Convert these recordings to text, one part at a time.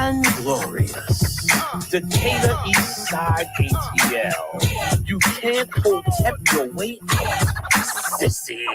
and glorious. Decatur East Side ATL. You can't protect your way out, sissy.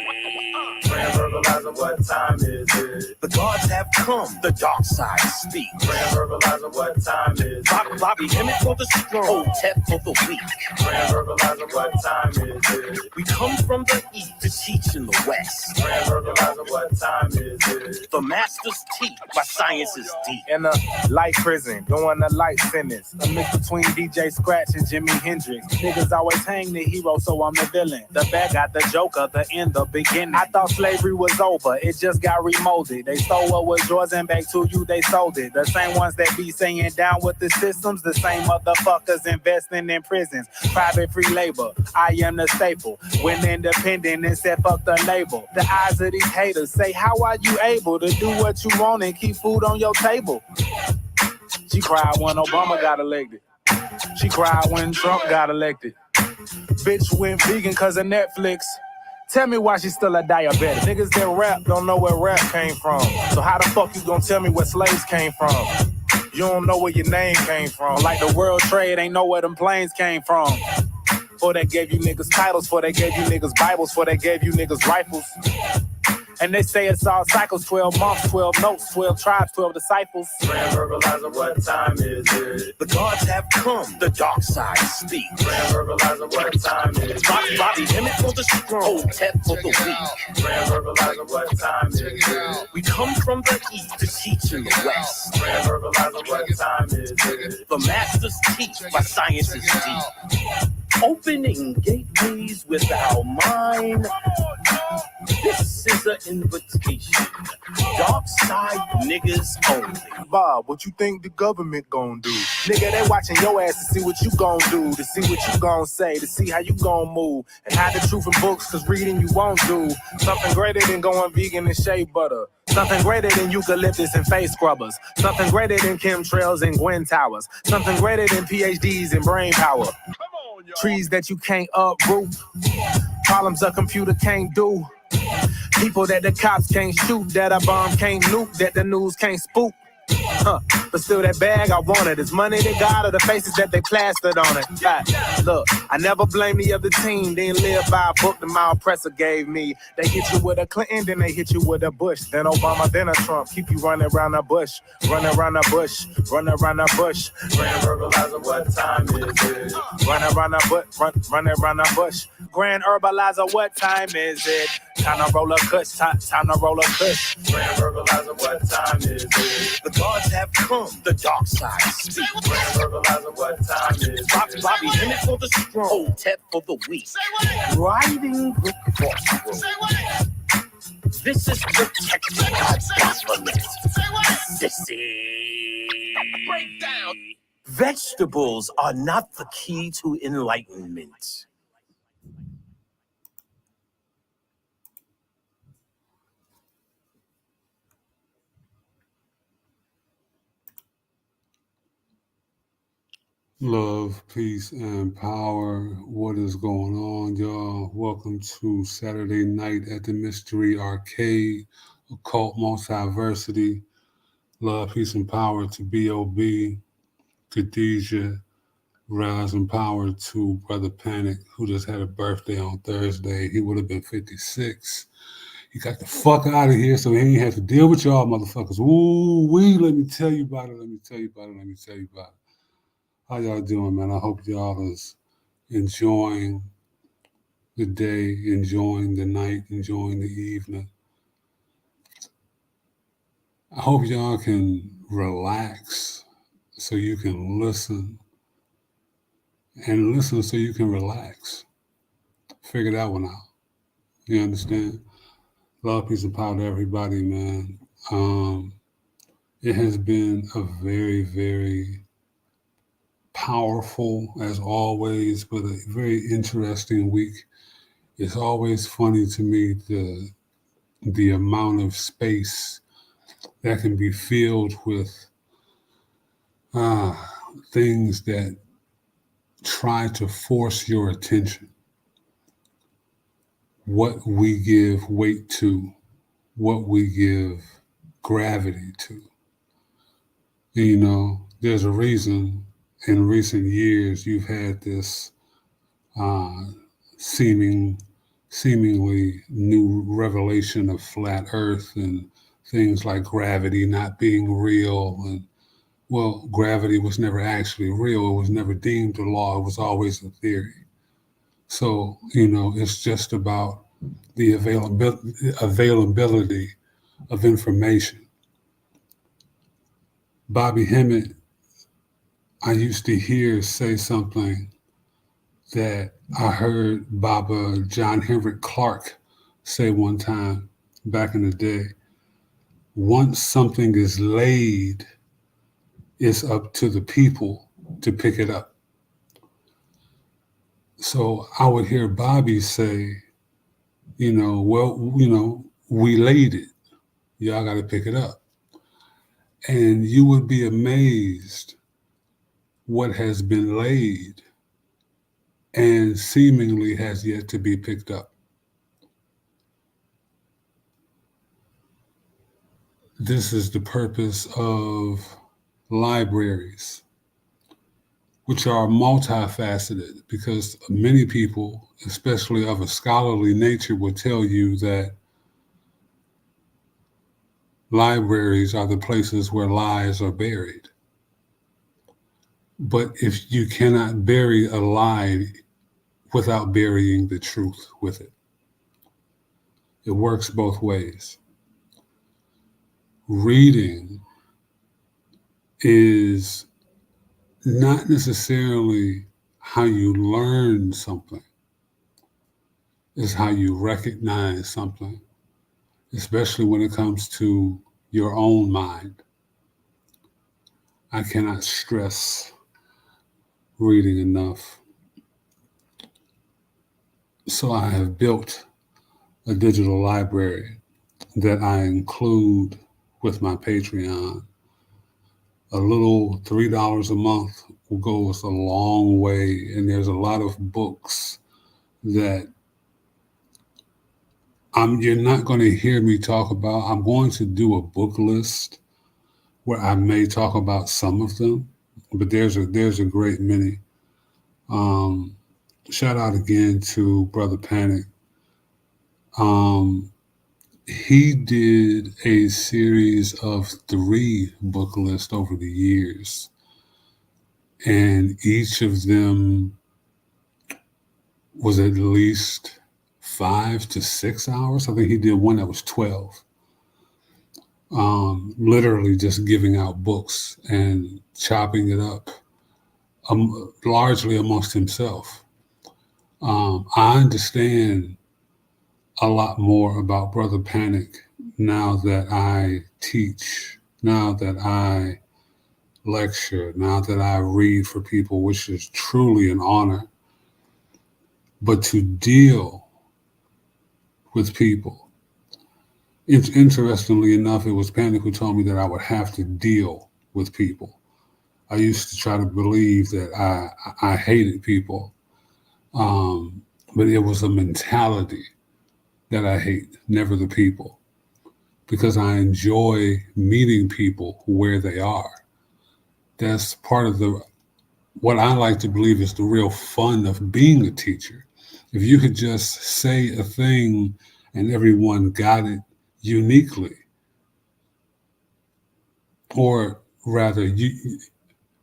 Grand Verbalizer, what time is it? The gods have come, the dark side speak. Grand Verbalizer, what time is it? Bobby Emmett for the strong, Tep for the weak. Grand Verbalizer, what time is it? We come from the east to teach in the west. Grand Verbalizer, what time is it? The masters teach, my science is deep. In a light prison, doing a light sentence. A mix between DJ Scratch and Jimi Hendrix. Niggas always hang the hero, so I'm the villain. The bad got the joker, the end, the beginning. I thought slavery was over, it just got remolded. They stole what was yours and back to you, they sold it. The same ones that be saying down with the systems, the same motherfuckers investing in prisons. Private free labor, I am the staple. When independent and said fuck the label. The eyes of these haters say, how are you able to do what you want and keep food on your table? She cried when Obama got elected. She cried when Trump got elected. Bitch went vegan cause of Netflix. Tell me why she's still a diabetic. Niggas that rap don't know where rap came from. So how the fuck you gonna tell me where slaves came from? You don't know where your name came from. Like the world trade ain't know where them planes came from. For they gave you niggas titles, for they gave you niggas Bibles, for they gave you niggas rifles. And they say it's all cycles, 12 months, 12 notes, 12 tribes, 12 disciples. Grand Verbalizer, what time is it? The gods have come, the dark side speak. Grand Verbalizer, what time is it? Bobby Emmett for the strong, Tep for the weak. Grand Verbalizer, what time is it? We come from the east to teach in the west. Grand Verbalizer, what time is it? The masters teach, my science is deep. Opening gateways with our mind. This is an invitation. Dark side niggas only. Bob, what you think the government gon' do? Nigga, they watching your ass to see what you gon' do, to see what you gon' say, to see how you gon' move, and hide the truth in books, cause reading you won't do. Something greater than going vegan and shea butter. Something greater than eucalyptus and face scrubbers. Something greater than chemtrails and Gwen Towers. Something greater than PhDs and brain power. Trees that you can't uproot. Problems a computer can't do. People that the cops can't shoot, that a bomb can't nuke, that the news can't spook. But still that bag I wanted. It's money they got or the faces that they plastered on it. Look, I never blame the other team. Didn't live by a book that my oppressor gave me. They hit you with a Clinton, then they hit you with a Bush. Then Obama, then a Trump. Keep you running around the bush. Running around the bush. Running around the bush. Grand Verbalizer, what time is it? Running around the bush. Running around the bush. Grand Herbalizer, what time is it? Time to roll a kush. Time to roll a kush. Grand Verbalizer, what time is it? The gods have come, the dark side speak. Grand Verbalizer, what time is it? Bobby Emmett for the strong, Tep for the weak. Riding the crossroad. This is protected by government. Sissy. Breakdown. Vegetables are not the key to enlightenment. Love, peace, and power. What is going on, y'all? Welcome to Saturday night at the Mystery Arcade, Occult Multiversity. Love, peace, and power to B.O.B., Khadijah. Rise and power to Brother Panic, who just had a birthday on Thursday. He would have been 56. He got the fuck out of here, so he ain't have to deal with y'all motherfuckers. Ooh-wee, let me tell you about it. How y'all doing, man? I hope y'all is enjoying the day, enjoying the night, enjoying the evening. I hope y'all can relax so you can listen, and listen so you can relax. Figure that one out. You understand? Love, peace, and power to everybody, man. It has been a very, very powerful, as always, but a very interesting week. It's always funny to me the amount of space that can be filled with things that try to force your attention. What we give weight to, what we give gravity to. And, you know, there's a reason in recent years you've had this uh, seemingly new revelation of flat Earth and things like gravity not being real. And well, gravity was never actually real. It was never deemed a law. It was always a theory. So, you know, it's just about the availability of information. Bobby Hemmett, I used to hear say something that I heard Baba John Henrik Clarke say one time back in the day. Once something is laid, it's up to the people to pick it up. So I would hear Bobby say, you know, well, you know, we laid it. Y'all got to pick it up. And you would be amazed what has been laid and seemingly has yet to be picked up. This is the purpose of libraries, which are multifaceted, because many people, especially of a scholarly nature, will tell you that libraries are the places where lies are buried. But if you cannot bury a lie without burying the truth with it, it works both ways. Reading is not necessarily how you learn something, it's how you recognize something, especially when it comes to your own mind. I cannot stress reading enough. So I have built a digital library that I include with my Patreon. A little $3 a month goes a long way, and there's a lot of books that you're not going to hear me talk about. I'm going to do a book list where I may talk about some of them, but there's a great many. Shout out again to Brother Panic. He did a series of 3 book lists over the years, and each of them was at least 5 to 6 hours. I think he did one that was 12. Literally just giving out books and chopping it up, largely amongst himself. I understand a lot more about Brother Panic now that I teach, now that I lecture, now that I read for people, which is truly an honor. But to deal with people, interestingly enough, it was Panic who told me that I would have to deal with people. I used to try to believe that I hated people, but it was a mentality that I hate, never the people, because I enjoy meeting people where they are. That's part of what I like to believe is the real fun of being a teacher. If you could just say a thing and everyone got it uniquely, or rather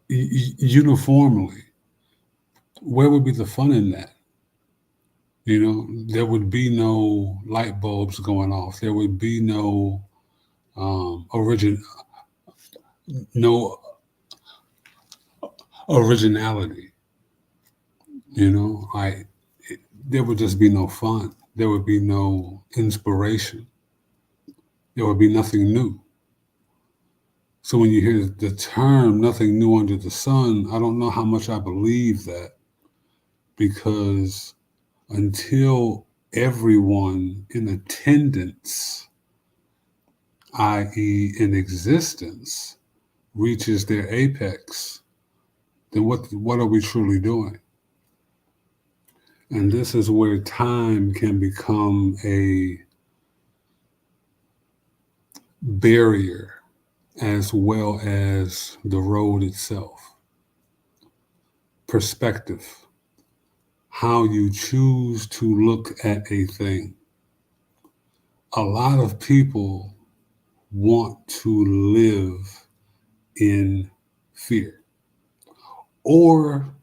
uniformly, where would be the fun in that? You know, there would be no light bulbs going off. There would be no originality. You know, there would just be no fun. There would be no inspiration. There would be nothing new. So when you hear the term "nothing new under the sun," I don't know how much I believe that, because until everyone in attendance, i.e. in existence, reaches their apex, then what are we truly doing? And this is where time can become a barrier as well as the road itself. Perspective, how you choose to look at a thing. A lot of people want to live in fear or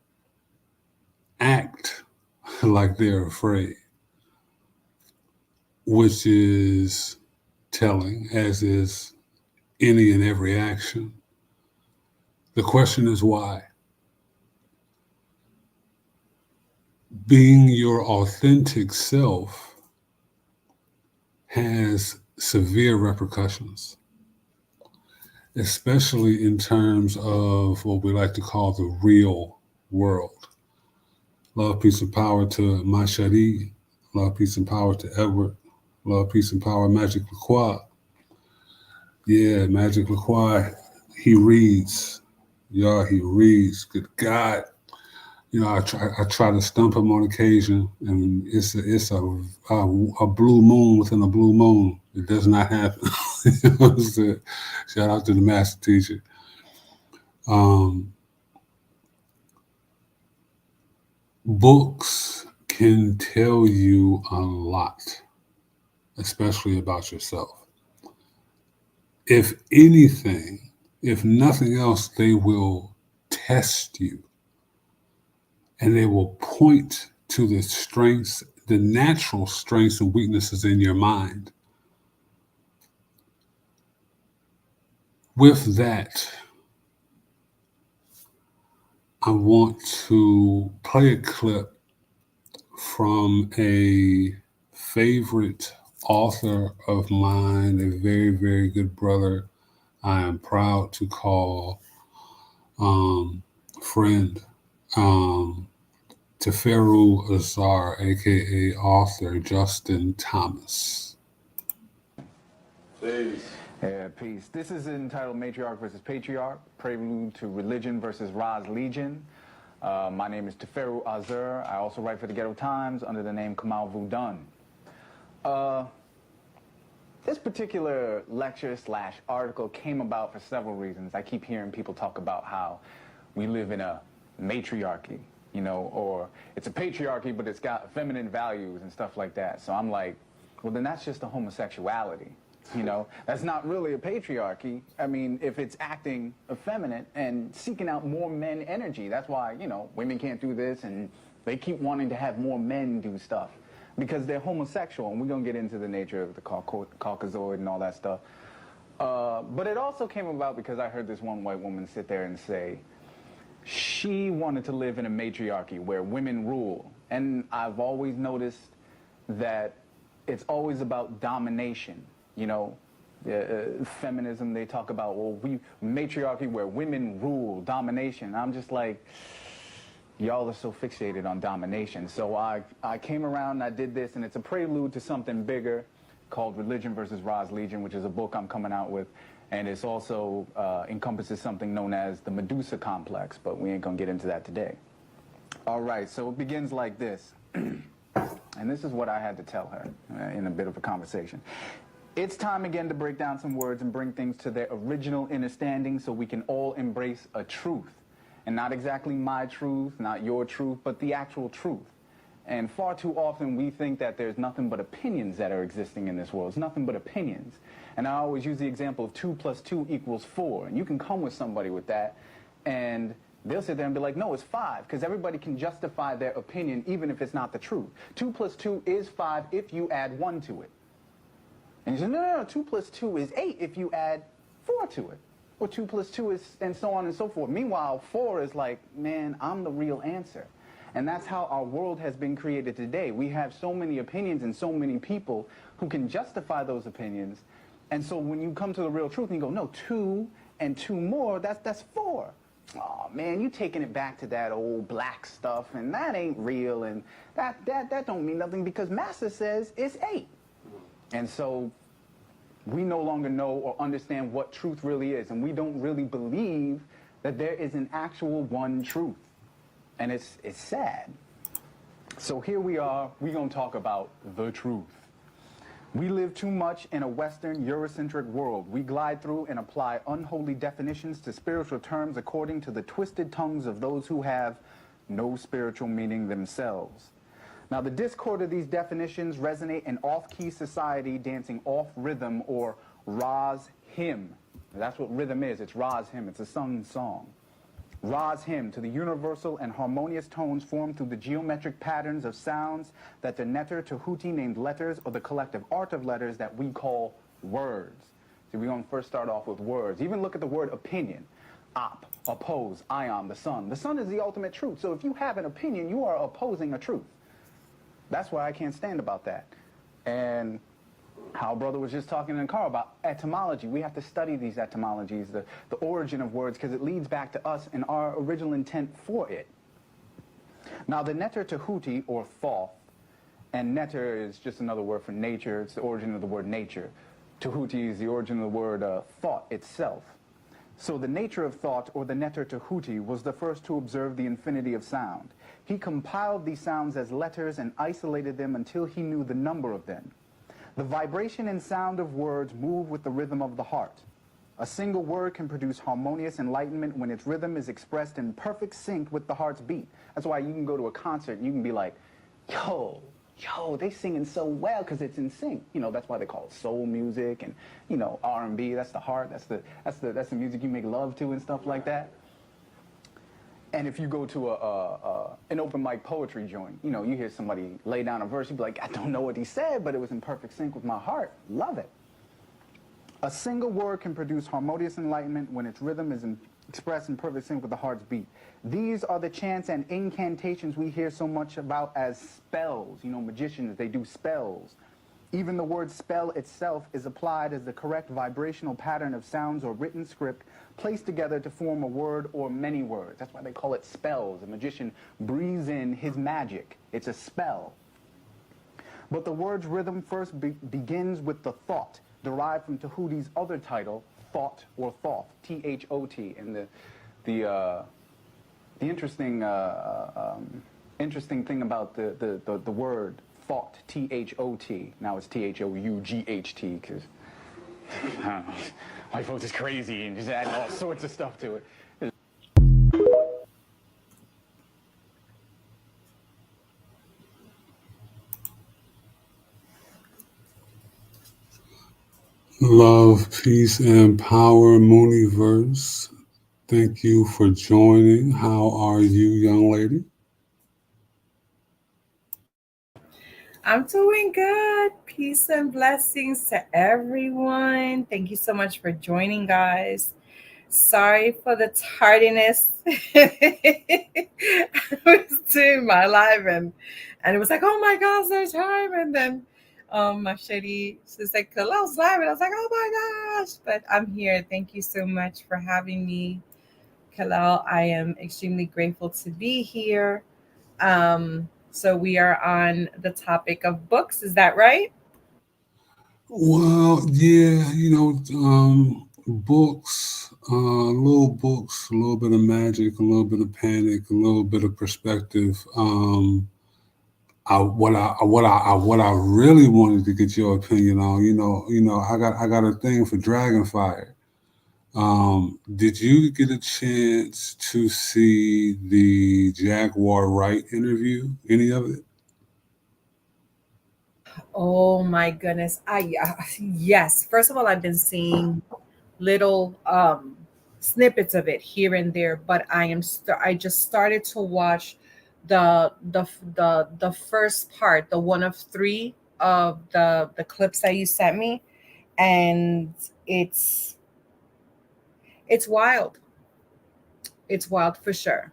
act like they're afraid, which is telling, as is any and every action. The question is why? Being your authentic self has severe repercussions, especially in terms of what we like to call the real world. Love, peace, and power to Mashadi. Love, peace, and power to Edward. Love, peace, and power, Magic LaQuad. Yeah, Magic LaQuad, he reads. Y'all, he reads. Good God. You know, I try to stump him on occasion, and it's a blue moon within a blue moon. It does not happen. You know what I'm saying? Shout out to the master teacher. Books can tell you a lot, especially about yourself. If anything, if nothing else, they will test you. And they will point to the strengths, the natural strengths and weaknesses in your mind. With that, I want to play a clip from a favorite author of mine, a very, very good brother I am proud to call friend. Teferu Azar, aka author Justin Thomas. Peace. Yeah, peace. This is entitled Matriarch versus Patriarch, Prelude to Religion versus Ra's Legion. My name is Teferu Azar. I also write for the Ghetto Times under the name Kamal Vudun. This particular lecture / article came about for several reasons. I keep hearing people talk about how we live in a matriarchy, you know, or it's a patriarchy, but it's got feminine values and stuff like that. So I'm like, well, then that's just a homosexuality. You know, that's not really a patriarchy. I mean, if it's acting effeminate and seeking out more men energy, that's why, you know, women can't do this and they keep wanting to have more men do stuff because they're homosexual. And we're going to get into the nature of the Caucasoid and all that stuff. But it also came about because I heard this one white woman sit there and say she wanted to live in a matriarchy where women rule. And I've always noticed that it's always about domination. You know, feminism, they talk about, well, matriarchy where women rule, domination. I'm just like, y'all are so fixated on domination. So I came around and I did this, and it's a prelude to something bigger called Religion versus Ra's Legion, which is a book I'm coming out with. And it's also encompasses something known as the Medusa complex, but we ain't gonna get into that today. All right, so it begins like this. And this is what I had to tell her in a bit of a conversation. It's time again to break down some words and bring things to their original understanding so we can all embrace a truth. And not exactly my truth, not your truth, but the actual truth. And far too often we think that there's nothing but opinions that are existing in this world. It's nothing but opinions. And I always use the example of 2 + 2 = 4. And you can come with somebody with that and they'll sit there and be like, no, it's 5, because everybody can justify their opinion even if it's not the truth. 2 + 2 is 5 if you add 1 to it. And you say, no, 2 + 2 is 8 if you add 4 to it. Or 2 + 2 is, and so on and so forth. Meanwhile, 4 is like, man, I'm the real answer. And that's how our world has been created today. We have so many opinions and so many people who can justify those opinions. And so when you come to the real truth and you go, no, 2 and 2 more, that's 4. Oh man, you taking it back to that old black stuff, and that ain't real, and that don't mean nothing because Master says it's 8. And so we no longer know or understand what truth really is, and we don't really believe that there is an actual one truth. And it's sad. So here we are, we're gonna talk about the truth. We live too much in a Western Eurocentric world. We glide through and apply unholy definitions to spiritual terms according to the twisted tongues of those who have no spiritual meaning themselves. Now, the discord of these definitions resonate in off-key society dancing off-rhythm or Ra's hymn. That's what rhythm is. It's Ra's hymn. It's a sung song. Ra's hymn to the universal and harmonious tones formed through the geometric patterns of sounds that the Neter Tehuti named letters, or the collective art of letters that we call words. So we're going to first start off with words. Even look at the word opinion. Op, oppose, ion, the sun. The sun is the ultimate truth. So if you have an opinion, you are opposing a truth. That's why I can't stand about that. And how brother was just talking in the car about etymology. We have to study these etymologies, the origin of words, because it leads back to us and our original intent for it. Now, the Neter Tehuti, or Thoth, and Neter is just another word for nature. It's the origin of the word nature. Tehuti is the origin of the word thought itself. So the nature of thought, or the Neter Tehuti, was the first to observe the infinity of sound. He compiled these sounds as letters and isolated them until he knew the number of them. The vibration and sound of words move with the rhythm of the heart. A single word can produce harmonious enlightenment when its rhythm is expressed in perfect sync with the heart's beat. That's why you can go to a concert and you can be like, yo, they singing so well because it's in sync. You know, that's why they call it soul music and, you know, R&B. That's the heart. That's the music you make love to and stuff like that. And if you go to an open mic poetry joint, you know, you hear somebody lay down a verse, you'd be like, I don't know what he said, but it was in perfect sync with my heart. Love it. A single word can produce harmonious enlightenment when its rhythm is expressed in perfect sync with the heart's beat. These are the chants and incantations we hear so much about as spells. You know, magicians, they do spells. Even the word spell itself is applied as the correct vibrational pattern of sounds or written script placed together to form a word or many words. That's why they call it spells. A magician breathes in his magic. It's a spell. But the word's rhythm first begins with the thought, derived from Tehuti's other title, thought or thoth, T-H-O-T. And the interesting thing about the word thought, T-H-O-T. Now it's T-H-O-U-G-H-T, because white folks is crazy and just adding all sorts of stuff to it. Love, peace, and power, Mooniverse. Thank you for joining. How are you, young lady? I'm doing good. Peace and blessings to everyone. Thank you so much for joining, guys. Sorry for the tardiness. I was doing my live and it was like, oh my gosh, there's time. And then my shady, she's like, Kalal's live. And I was like, oh my gosh. But I'm here. Thank you so much for having me, Kalal. I am extremely grateful to be here. So we are on the topic of books. Is that right? Well, yeah, you know, books, a little bit of magic, a little bit of panic, a little bit of perspective. What I really wanted to get your opinion on, you know, I got a thing for Dragonfire. Did you get a chance to see the Jaguar Wright interview? Any of it? Oh my goodness. Yes. First of all, I've been seeing little snippets of it here and there, but I just started to watch the first part, the one of three of the clips that you sent me, and it's wild. It's wild for sure.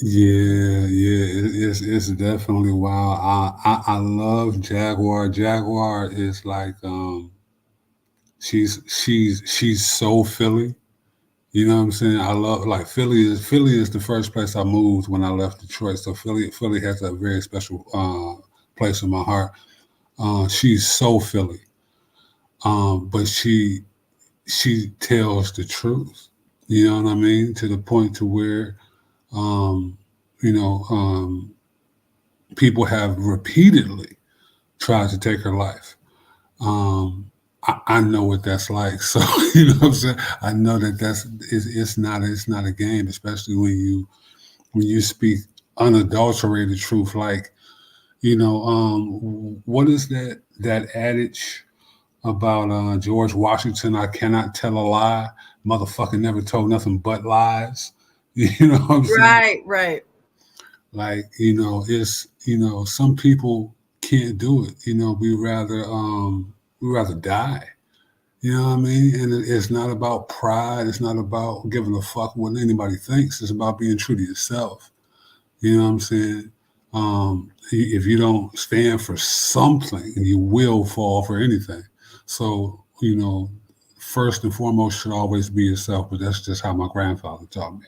Yeah, it's definitely wild. I love Jaguar. Jaguar is like she's so Philly. You know what I'm saying? I love, like, Philly is the first place I moved when I left Detroit. So Philly has a very special place in my heart. She's so Philly. But she tells the truth. You know what I mean? To the point to where you know, people have repeatedly tried to take her life. I know what that's like. So you know what I'm saying. I know that it's not a game, especially when you speak unadulterated truth. Like what is that adage about George Washington? I cannot tell a lie. Motherfucker never told nothing but lies. You know what I'm saying? Right. Like, it's some people can't do it. We rather die. You know what I mean? And it's not about pride. It's not about giving a fuck what anybody thinks. It's about being true to yourself. You know what I'm saying? If you don't stand for something, you will fall for anything. So, first and foremost should always be yourself. But that's just how my grandfather taught me.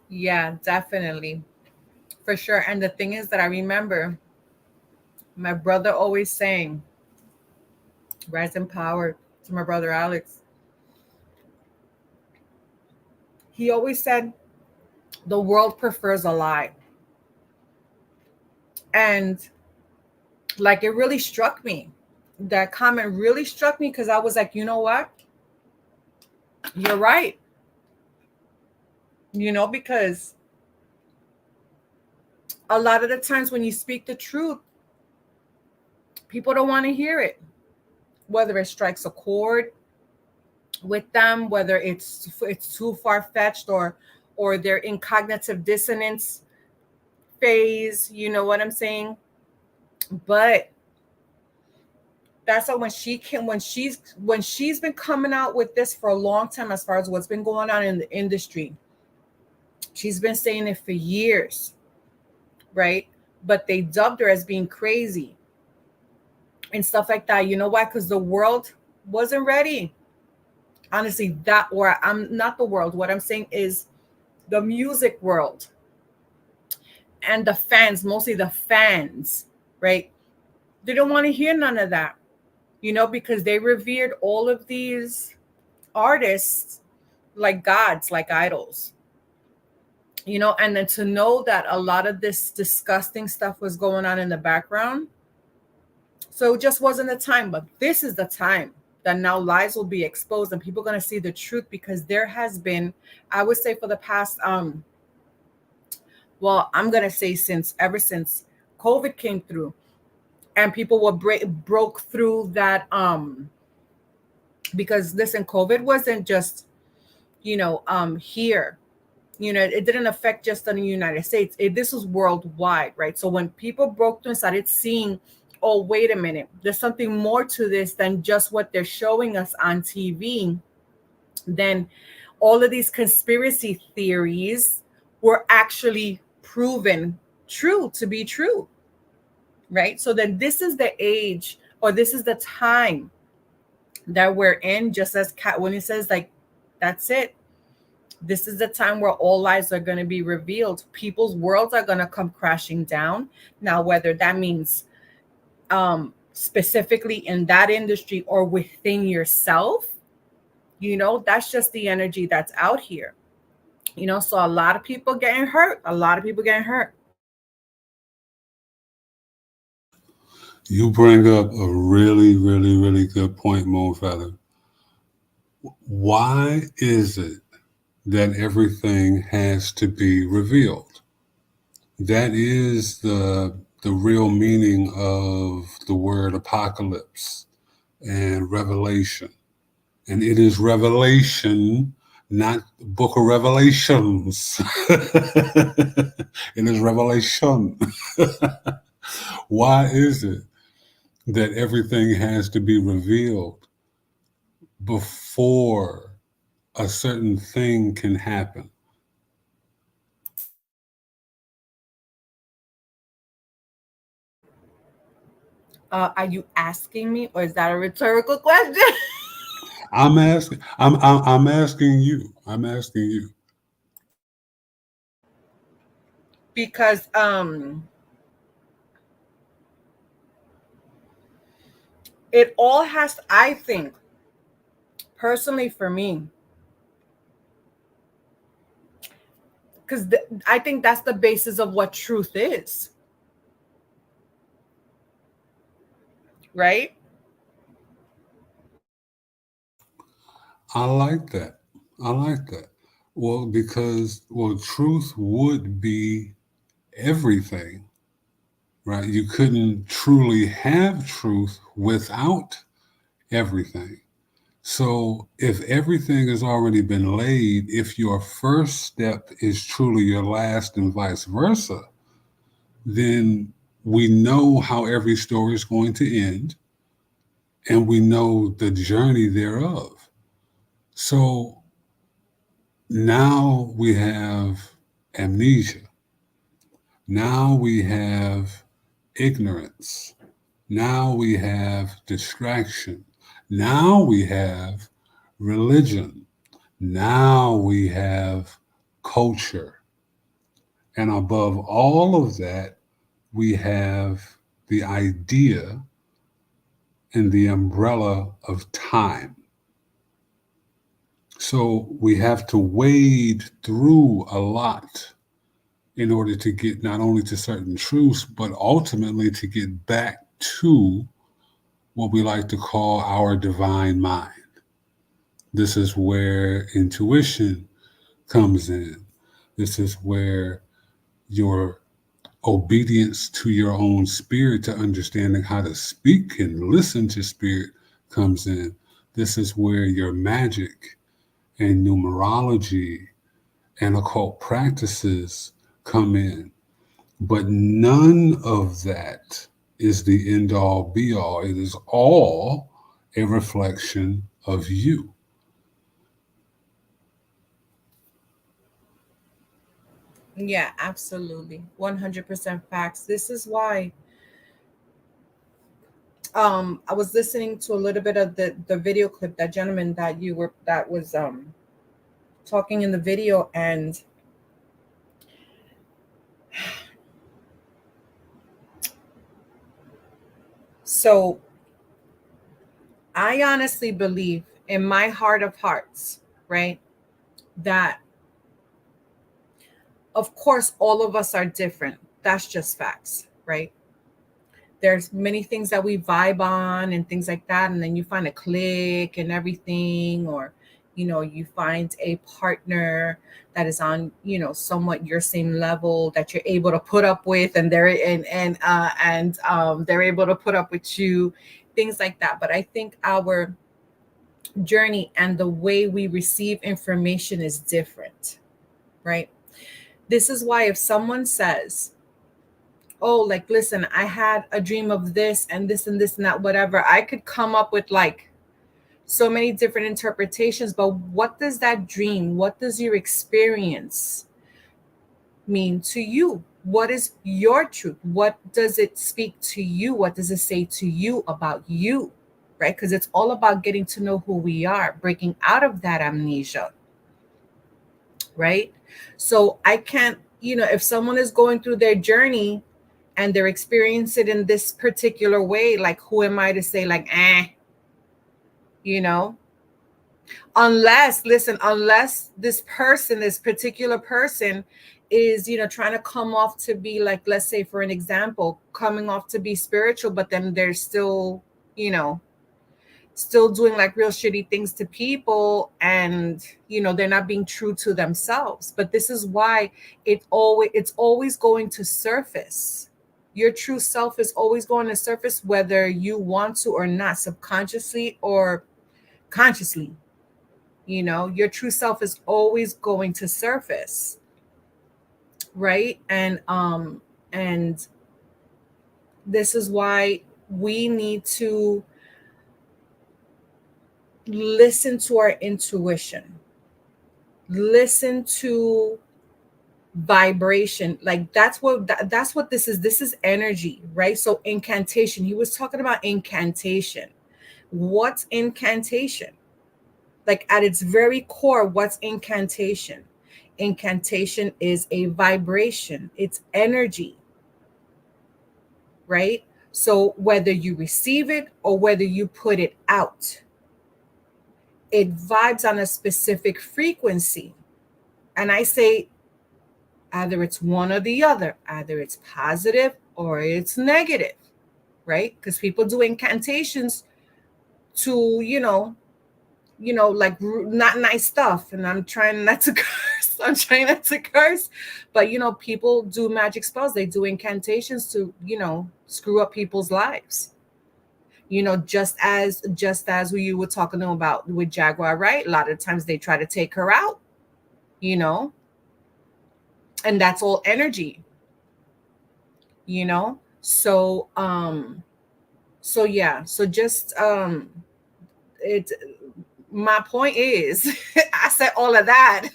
Yeah, definitely. For sure. And the thing is that I remember my brother always saying, rise in power, to my brother Alex. He always said, the world prefers a lie. And like, it really struck me. That comment really struck me because I was like, you know what? You're right. Because a lot of the times when you speak the truth, people don't want to hear it. Whether it strikes a chord with them, whether it's too far-fetched, or they're in cognitive dissonance phase, you know what I'm saying? But that's why when she's been coming out with this for a long time, as far as what's been going on in the industry, she's been saying it for years, right? But they dubbed her as being crazy and stuff like that. You know why? Because the world wasn't ready. Honestly, I'm not the world. What I'm saying is the music world and the fans, mostly the fans, right? They don't want to hear none of that, because they revered all of these artists like gods, like idols, and then to know that a lot of this disgusting stuff was going on in the background. So it just wasn't the time, but this is the time that now lies will be exposed and people are going to see the truth, because there has been, I would say, for the past, I'm going to say ever since COVID came through and people broke through that, because listen, COVID wasn't just, here, it didn't affect just in the United States. This was worldwide, right? So when people broke through and started seeing, oh, wait a minute, there's something more to this than just what they're showing us on TV, then all of these conspiracy theories were actually proven to be true, right? So then this is the age, or this is the time that we're in, just as Kat, when it says, like, that's it. This is the time where all lies are going to be revealed. People's worlds are going to come crashing down. Now, whether that means specifically in that industry or within yourself, that's just the energy that's out here. So a lot of people getting hurt. You bring up a really, really, really good point, Moonfeather. Why is it that everything has to be revealed? That is the real meaning of the word apocalypse and revelation. And it is revelation, not the book of Revelations. It is revelation. Why is it that everything has to be revealed before a certain thing can happen? Are you asking me, or is that a rhetorical question? I'm asking you. Because it all has, I think, personally for me, because I think that's the basis of what truth is, right? I like that. I like that. Well, because, well, truth would be everything, right? You couldn't truly have truth without everything. So if everything has already been laid, if your first step is truly your last and vice versa, then we know how every story is going to end and we know the journey thereof. So now we have amnesia. Now we have ignorance. Now we have distraction. Now we have religion. Now we have culture. And above all of that, we have the idea and the umbrella of time. So we have to wade through a lot in order to get not only to certain truths, but ultimately to get back to what we like to call our divine mind. This is where intuition comes in. This is where your obedience to your own spirit, to understanding how to speak and listen to spirit, comes in. This is where your magic and numerology and occult practices come in. But none of that is the end all be all. It is all a reflection of you. Yeah, absolutely. 100% facts. This is why I was listening to a little bit of the video clip, that gentleman that was talking in the video, and so I honestly believe in my heart of hearts, right, that of course all of us are different. That's just facts, right? There's many things that we vibe on and things like that, and then you find a clique and everything, or you find a partner that is on somewhat your same level, that you're able to put up with, and they're able to put up with you, things like that. But I think our journey and the way we receive information is different, right? This is why if someone says, oh, like, listen, I had a dream of this and this and this and that, whatever, I could come up with like so many different interpretations. But what does that dream, what does your experience mean to you? What is your truth? What does it speak to you? What does it say to you about you? Right? Because it's all about getting to know who we are, breaking out of that amnesia. Right? So I can't, if someone is going through their journey and they're experiencing it in this particular way, like, who am I to say, like, unless this particular person is, trying to come off to be like, let's say for an example, coming off to be spiritual, but then they're still, still doing like real shitty things to people, and they're not being true to themselves. But this is why it's always going to surface. Your true self is always going to surface, whether you want to or not, subconsciously or consciously. Your true self is always going to surface, right? And this is why we need to listen to our intuition, listen to vibration. Like, that's what this is energy, right? So incantation, he was talking about incantation. What's incantation? Like, at its very core, what's incantation? Incantation is a vibration, it's energy, right? So whether you receive it or whether you put it out, it vibes on a specific frequency. And I say Either it's one or the other. Either it's positive or it's negative, right? Because people do incantations to, like not nice stuff. And I'm trying not to curse. I'm trying not to curse. But, people do magic spells. They do incantations to, screw up people's lives. Just as you were talking about with Jaguar, right? A lot of times they try to take her out, and that's all energy, so yeah, so just it my point is I said all of that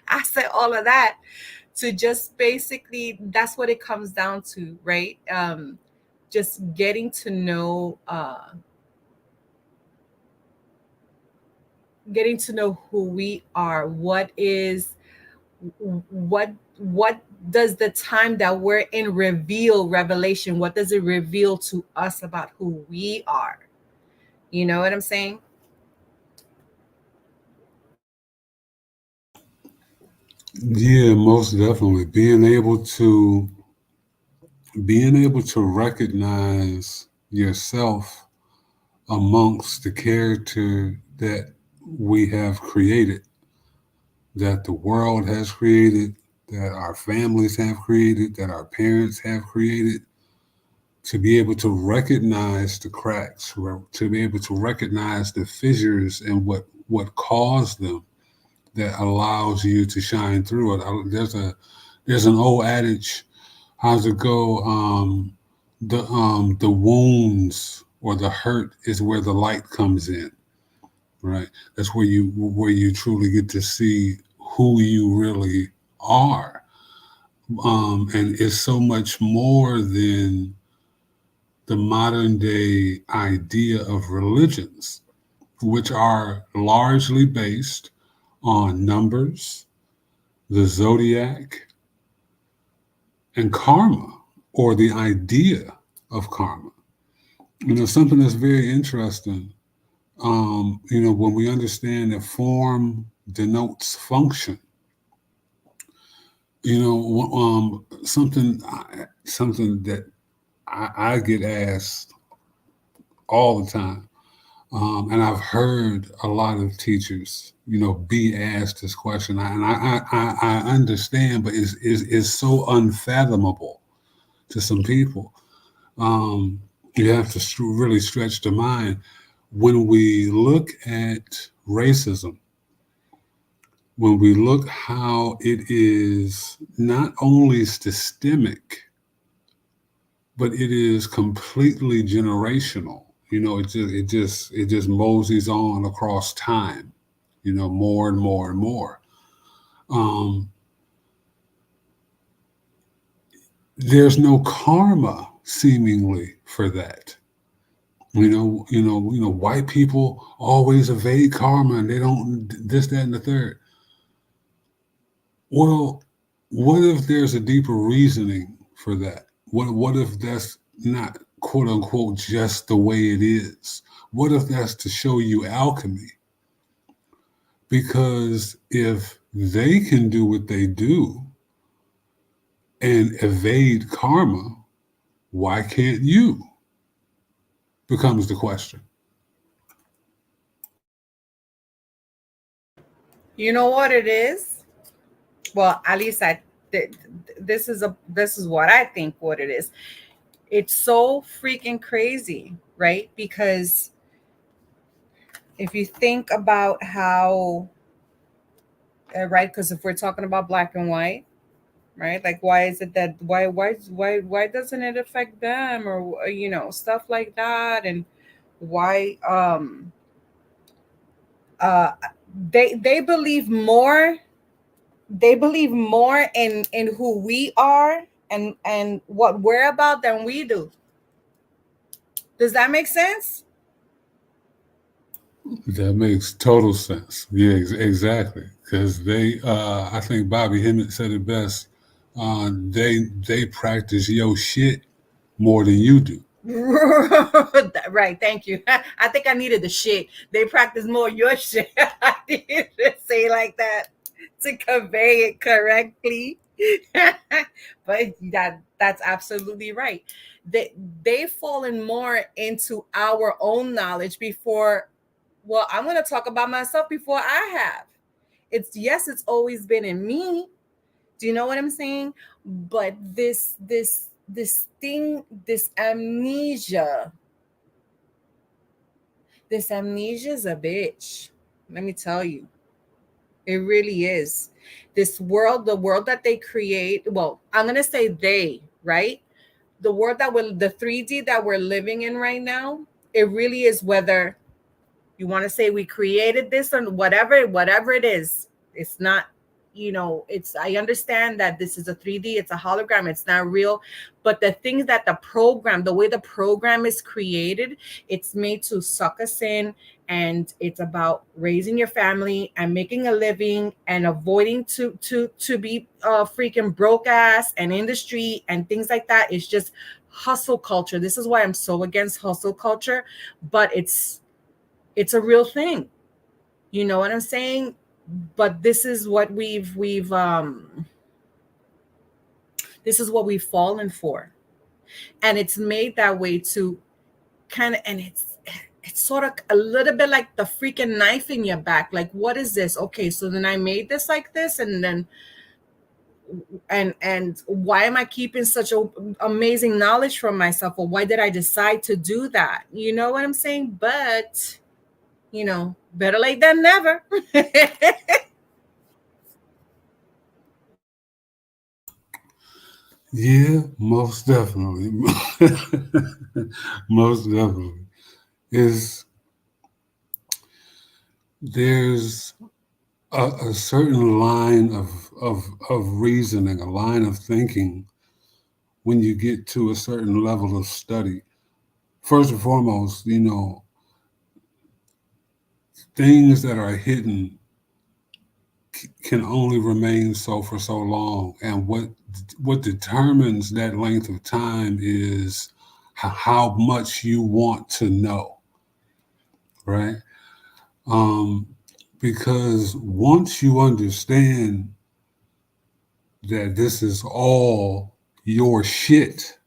I said all of that to just basically, that's what it comes down to, right? Just getting to know who we are. What does the time that we're in reveal revelation? What does it reveal to us about who we are? You know what I'm saying? Yeah, most definitely. Being able to recognize yourself amongst the character that we have created, that the world has created, that our families have created, that our parents have created, to be able to recognize the cracks, to be able to recognize the fissures and what caused them, that allows you to shine through it. There's an old adage, how's it go? The wounds or the hurt is where the light comes in, right? That's where you truly get to see who you really are. And it's so much more than the modern day idea of religions, which are largely based on numbers, the zodiac, and karma, or the idea of karma. Something that's very interesting, when we understand that form denotes function, something that I get asked all the time, and I've heard a lot of teachers, be asked this question, and I understand, but it's so unfathomable to some people. You have to really stretch the mind. When we look at racism, when we look how it is not only systemic, but it is completely generational. It just moseys on across time, more and more and more. There's no karma seemingly for that. White people always evade karma and they don't this, that, and the third. Well, what if there's a deeper reasoning for that? What if that's not, quote unquote, just the way it is? What if that's to show you alchemy? Because if they can do what they do and evade karma, why can't you? Becomes the question. You know what it is? Well, at least this is what I think what it is. It's so freaking crazy, right? Because if you think about how, right? Because if we're talking about black and white, right? Like, why is it that why doesn't it affect them, or stuff like that, and why they believe more. They believe more in who we are and what we're about than we do. Does that make sense? That makes total sense. Yeah, exactly. Because I think Bobby Hemmett said it best. They practice your shit more than you do. Right. Thank you. I think I needed the shit. They practice more your shit. I needed to say like that. to convey it correctly. But that's absolutely right. They've fallen more into our own knowledge before. Well, I'm going to talk about myself before I have. It's always been in me. Do you know what I'm saying? But this thing, this amnesia is a bitch. Let me tell you. It really is. This world, the world that they create, well, I'm going to say they, right? The world the 3D that we're living in right now, it really is, whether you want to say we created this or whatever it is. It's not, I understand that this is a 3D, it's a hologram, it's not real. But the things that the way the program is created, it's made to suck us in. And it's about raising your family and making a living and avoiding to be freaking broke ass and in the street and things like that. It's just hustle culture. This is why I'm so against hustle culture. But it's a real thing. You know what I'm saying? But this is what we've fallen for. And it's made that way to kind of, and it's sort of a little bit like the freaking knife in your back. Like, what is this? Okay, so then I made this like this, and then and why am I keeping such amazing knowledge from myself? Or why did I decide to do that? You know what I'm saying? But better late than never. Yeah, most definitely. Most definitely. There's a certain line of reasoning, a line of thinking when you get to a certain level of study. First and foremost, things that are hidden can only remain so for so long. And what determines that length of time is how much you want to know, right? Because once you understand that this is all your shit,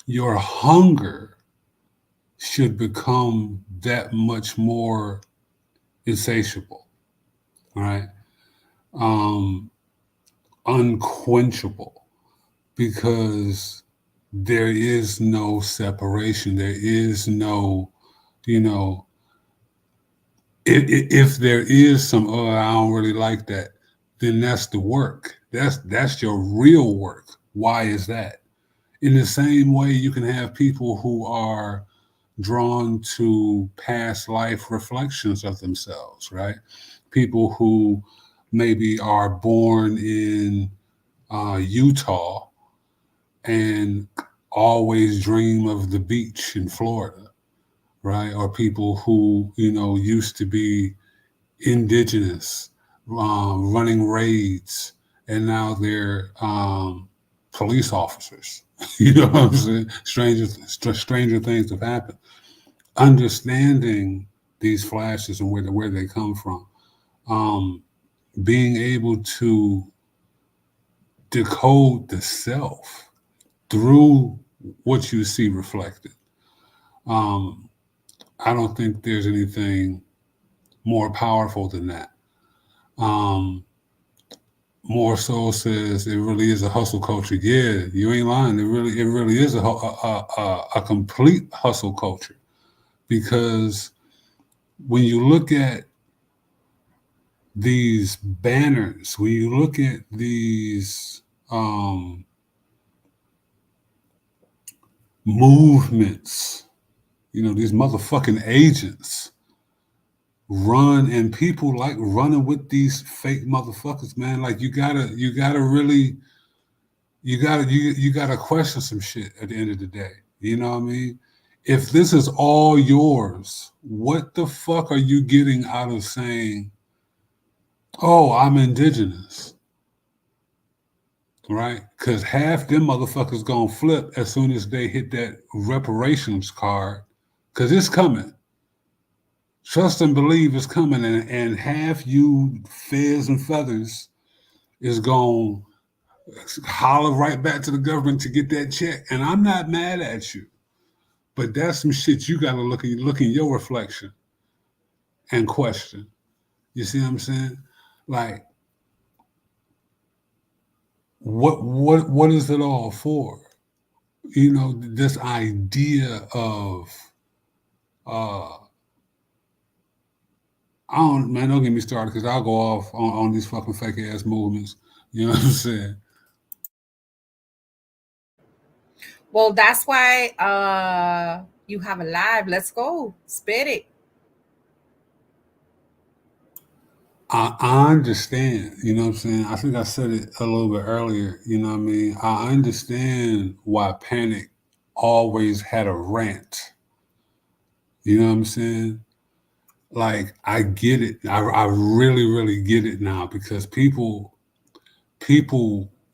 your hunger should become that much more insatiable, right? Unquenchable, because there is no separation. There is no, if there is some, oh, I don't really like that, then that's the work. That's your real work. Why is that? In the same way, you can have people who are drawn to past life reflections of themselves, right? People who maybe are born in Utah and always dream of the beach in Florida, right? Or people who, used to be indigenous, running raids, and now they're police officers. You know what I'm saying? Stranger things have happened. Understanding these flashes and where they come from, being able to decode the self through what you see reflected. I don't think there's anything more powerful than that. More so says it really is a hustle culture. Yeah, you ain't lying. It really is a complete hustle culture, because when you look at these banners, when you look at these movements, these motherfucking agents run, and people like running with these fake motherfuckers, man. Like you gotta question some shit at the end of the day. You know what I mean? If this is all yours, what the fuck are you getting out of saying, oh, I'm indigenous? Right? Because half them motherfuckers gonna flip as soon as they hit that reparations card, because it's coming. Trust and believe is coming, and half you feds and feathers is going to holler right back to the government to get that check. And I'm not mad at you, but that's some shit you got to look in your reflection and question. You see what I'm saying? Like, what is it all for? You know, this idea of don't get me started because I'll go off on these fucking fake ass movements. You know what I'm saying? Well, that's why you have a live. Let's go. Spit it. I understand, you know what I'm saying? I think I said it a little bit earlier, you know what I mean? I understand why Panic always had a rant. You know what I'm saying? Like, I get it. I really, really get it now because people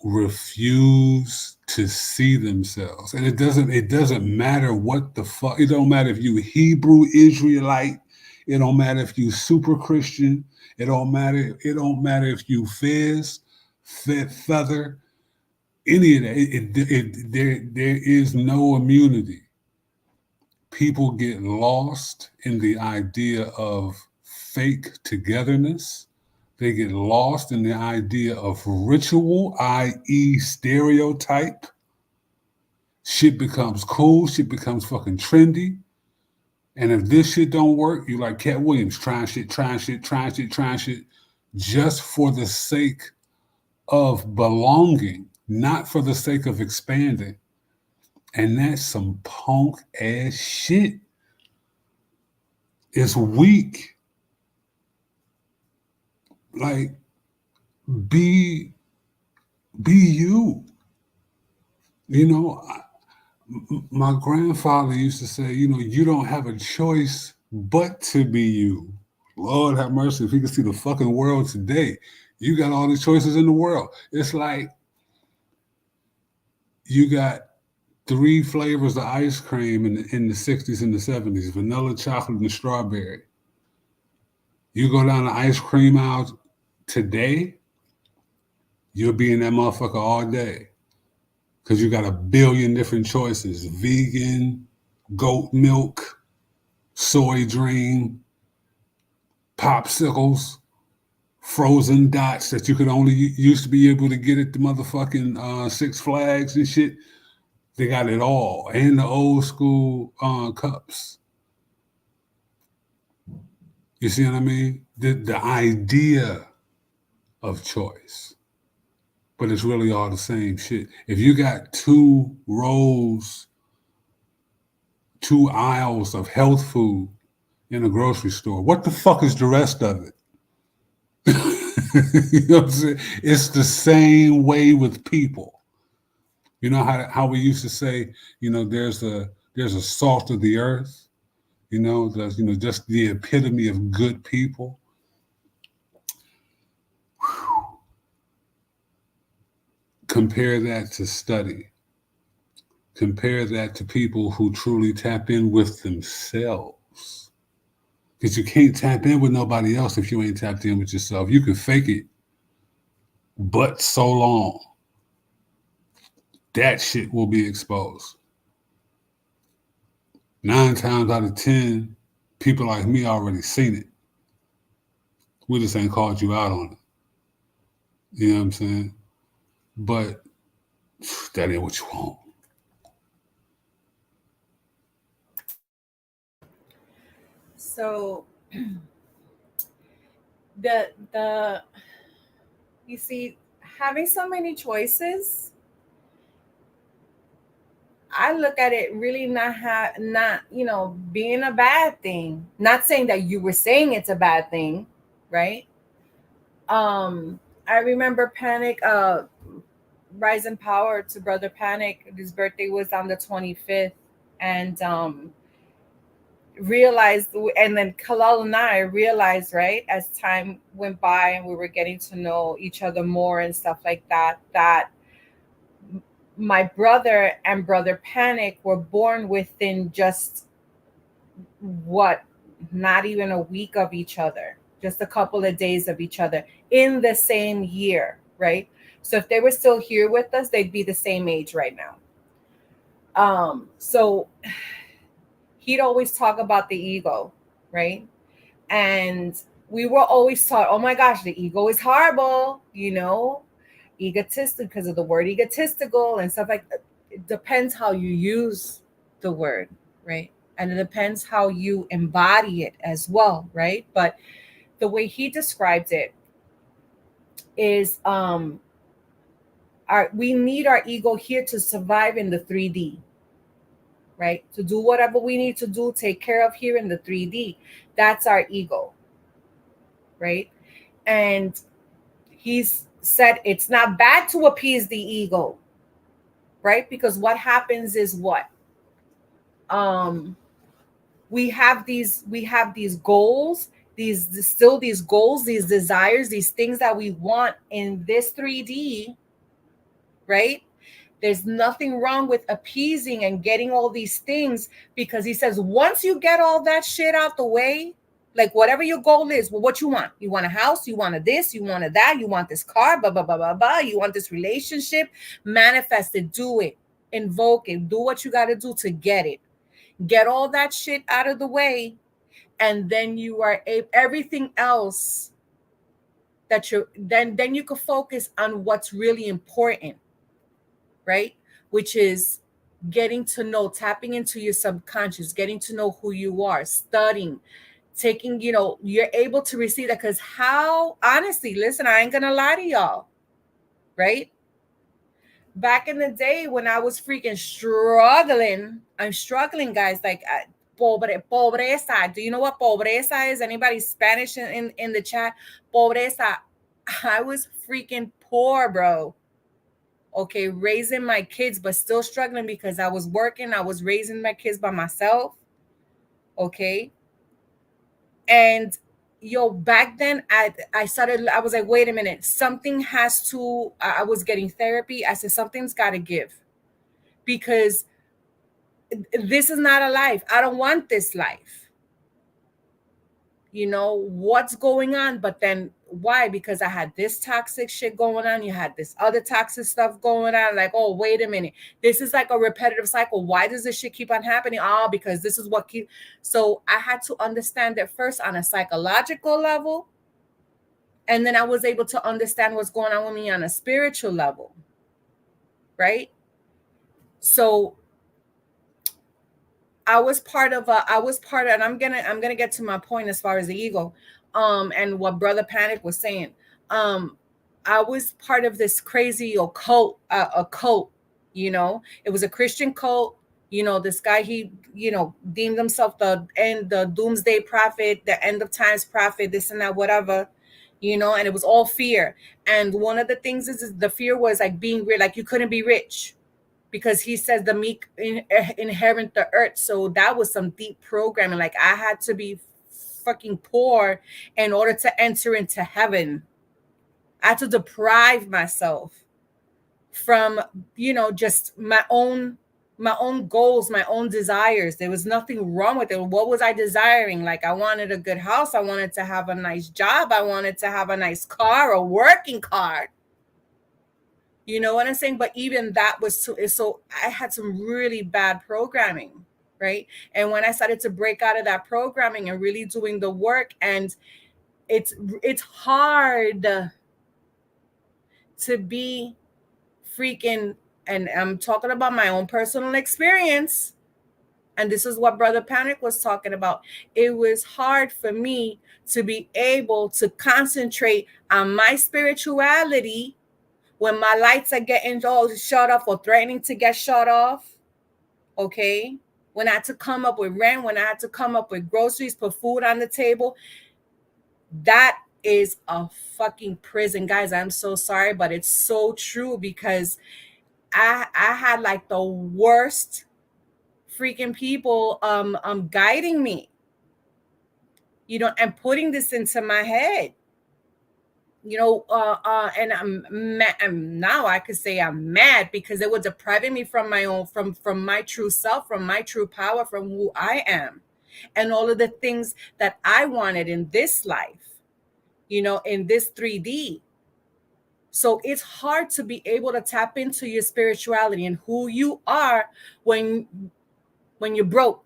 refuse to see themselves. And it doesn't matter what the fuck. It don't matter if you Hebrew Israelite. It don't matter if you super Christian. It don't matter if you feather, any of that. There is no immunity. People get lost in the idea of fake togetherness. They get lost in the idea of ritual, i.e., stereotype. Shit becomes cool. Shit becomes fucking trendy. And if this shit don't work, you like Cat Williams, trying shit, just for the sake of belonging, not for the sake of expanding. And that's some punk ass shit. It's weak. Like, be you. You know, my grandfather used to say, you know, you don't have a choice but to be you. Lord have mercy, if he could see the fucking world today, you got all these choices in the world. It's like you got 3 flavors of ice cream in the 60s and the 70s, vanilla, chocolate, and strawberry. You go down the ice cream aisle today, you'll be in that motherfucker all day. Because you got a billion different choices. Vegan, goat milk, soy dream, popsicles, frozen dots that you could only used to be able to get at the motherfucking Six Flags and shit. They got it all. And the old school cups. You see what I mean? The idea of choice. But it's really all the same shit. If you got 2 aisles of health food in a grocery store, what the fuck is the rest of it? You know what I'm saying? It's the same way with people. You know how we used to say, you know, there's a salt of the earth, you know, just the epitome of good people. Compare that to study. Compare that to people who truly tap in with themselves. Because you can't tap in with nobody else if you ain't tapped in with yourself. You can fake it, but so long. That shit will be exposed. 9 times out of 10, people like me already seen it. We just ain't called you out on it. You know what I'm saying? But that ain't what you want. So the you see, having so many choices, I look at it really not being a bad thing. Not saying that you were saying it's a bad thing, right? I remember Panic, Rise and Power to Brother Panic. His birthday was on the 25th, and realized, and then Kalal and I realized, right, as time went by and we were getting to know each other more and stuff like that, that my brother and Brother Panic were born within just what not even a week of each other, just a couple of days of each other in the same year, right? So if they were still here with us, they'd be the same age right now. So he'd always talk about the ego, right? And we were always taught, oh my gosh, the ego is horrible, egotistic, because of the word egotistical and stuff like that. It depends how you use the word, right? And it depends how you embody it as well, right? But the way he describes it is we need our ego here to survive in the 3D, right? To do whatever we need to do, take care of here in the 3D. That's our ego, right? And he's said it's not bad to appease the ego, right? Because what happens is what? We have these goals, these goals, these desires, these things that we want in this 3D, right? There's nothing wrong with appeasing and getting all these things, because he says once you get all that shit out the way, like whatever your goal is, well, what you want a house, you want a this, you want a that, you want this car, blah blah blah blah blah, you want this relationship, manifest it, do it, invoke it, do what you got to do to get it. Get all that shit out of the way, and then you are everything else that then you can focus on what's really important, right? Which is getting to know, tapping into your subconscious, getting to know who you are, studying, taking, you're able to receive that. Because how, honestly, listen, I ain't gonna lie to y'all, right? Back in the day when I was freaking struggling, I'm struggling, guys, like pobreza. Do you know what pobreza is? Anybody Spanish in the chat? Pobreza. I was freaking poor, bro. Okay, raising my kids, but still struggling because I was working. I was raising my kids by myself. Okay. And back then I was like, wait a minute, something has to, I was getting therapy. I said, something's got to give, because this is not a life. I don't want this life. What's going on? But then why? Because I had this toxic shit going on. You had this other toxic stuff going on. Like, oh, wait a minute. This is like a repetitive cycle. Why does this shit keep on happening? Oh, because this is what So I had to understand it first on a psychological level. And then I was able to understand what's going on with me on a spiritual level. Right? So I was part of, and I'm gonna get to my point as far as the ego, and what Brother Panic was saying. I was part of this crazy occult, a cult. It was a Christian cult. This guy, he, deemed himself the doomsday prophet, the end of times prophet, this and that, whatever. And it was all fear. And one of the things is the fear was like being rich, like you couldn't be rich, because he says the meek inherit the earth. So that was some deep programming. Like I had to be fucking poor in order to enter into heaven. I had to deprive myself from, just my own goals, my own desires. There was nothing wrong with it. What was I desiring? Like I wanted a good house. I wanted to have a nice job. I wanted to have a nice car, a working car. You know what I'm saying? But even that was so I had some really bad programming, right? And when I started to break out of that programming and really doing the work, and it's hard to be freaking, and I'm talking about my own personal experience. And this is what Brother Panic was talking about. It was hard for me to be able to concentrate on my spirituality when my lights are getting all shut off or threatening to get shut off, okay? When I had to come up with rent, when I had to come up with groceries, put food on the table, that is a fucking prison, guys. I'm so sorry, but it's so true, because I had like the worst freaking people guiding me, and putting this into my head. And I'm now I could say I'm mad, because they were depriving me from my own, from my true self, from my true power, from who I am. and all of the things that I wanted in this life, in this 3D. So it's hard to be able to tap into your spirituality and who you are when you're broke,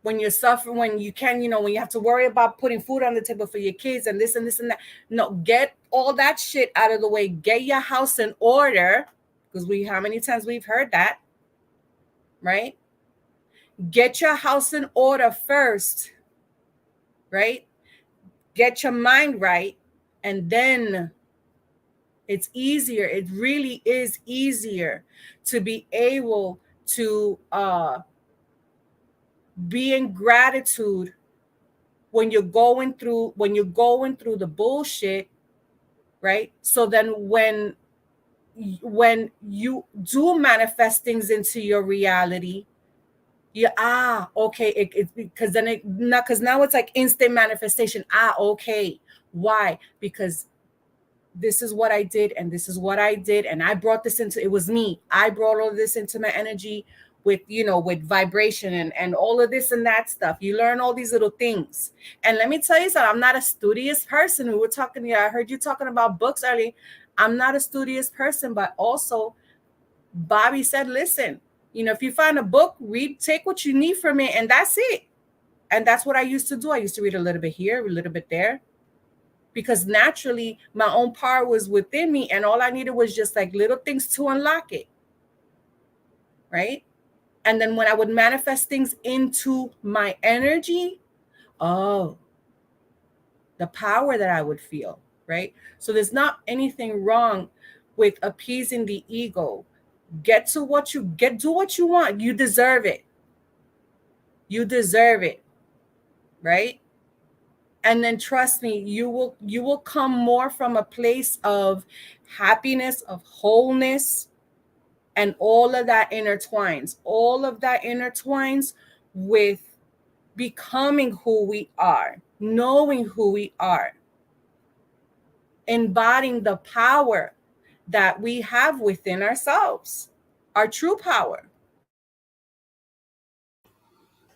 when you're suffering, when you can, when you have to worry about putting food on the table for your kids and this and this and that. No, get all that shit out of the way. Get your house in order, because how many times we've heard that, right? Get your house in order first, right? Get your mind right, and then it's easier. It really is easier to be able to be in gratitude when you're going through the bullshit, right? So then when you do manifest things into your reality, okay, it's because then now it's like instant manifestation. Okay, why? Because this is what I did, and this is what I did, and I brought this into, it was me. I brought all of this into my energy with, with vibration and all of this and that stuff. You learn all these little things. And let me tell you something, I'm not a studious person. I heard you talking about books earlier. I'm not a studious person, but also Bobby said, listen, if you find a book, read, take what you need from it, and that's it. And that's what I used to do. I used to read a little bit here, a little bit there, because naturally my own power was within me, and all I needed was just like little things to unlock it, right? And then when I would manifest things into my energy, the power that I would feel, right? So there's not anything wrong with appeasing the ego. Do what you want. You deserve it. You deserve it, right? And then trust me, you will come more from a place of happiness, of wholeness, and all of that intertwines. All of that intertwines with becoming who we are, knowing who we are, embodying the power that we have within ourselves, our true power.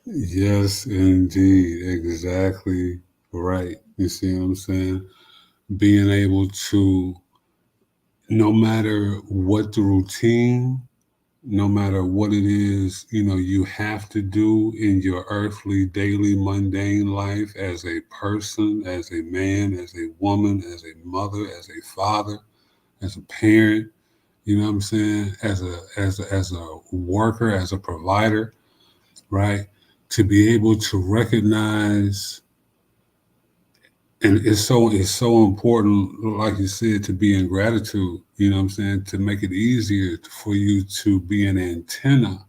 Yes, indeed. Exactly right. You see what I'm saying? Being able to, no matter what the routine, no matter what it is, you have to do in your earthly, daily, mundane life as a person, as a man, as a woman, as a mother, as a father, as a parent, you know what I'm saying? As a worker, as a provider, right? To be able to recognize, and it's so important, like you said, to be in gratitude, you know what I'm saying? To make it easier for you to be an antenna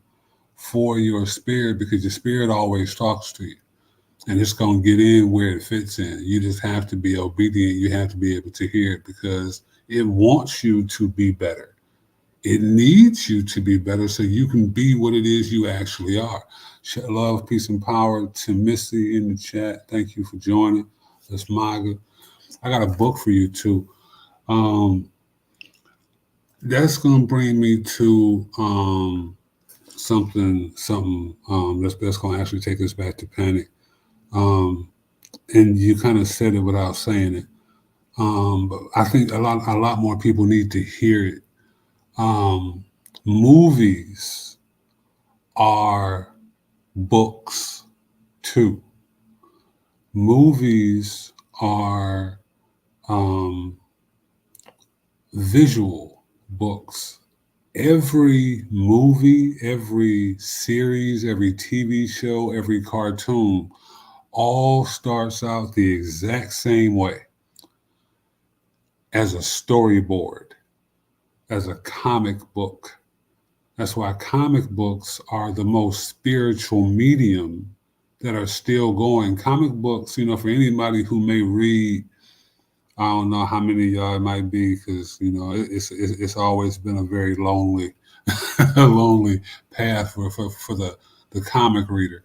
for your spirit, because your spirit always talks to you, and it's going to get in where it fits in. You just have to be obedient. You have to be able to hear it, because it wants you to be better. It needs you to be better so you can be what it is you actually are. Love, peace, and power to Missy in the chat. Thank you for joining. That's Maga. I got a book for you too. That's going to bring me to something that's going to actually take us back to panic. And you kind of said it without saying it. But I think a lot more people need to hear it. Movies are books too. Movies are visual books. Every movie, every series, every TV show, every cartoon all starts out the exact same way, as a storyboard, as a comic book. That's why comic books are the most spiritual medium that are still going. Comic books, for anybody who may read, I don't know how many of y'all it might be, because it's always been a very lonely lonely path for the comic reader.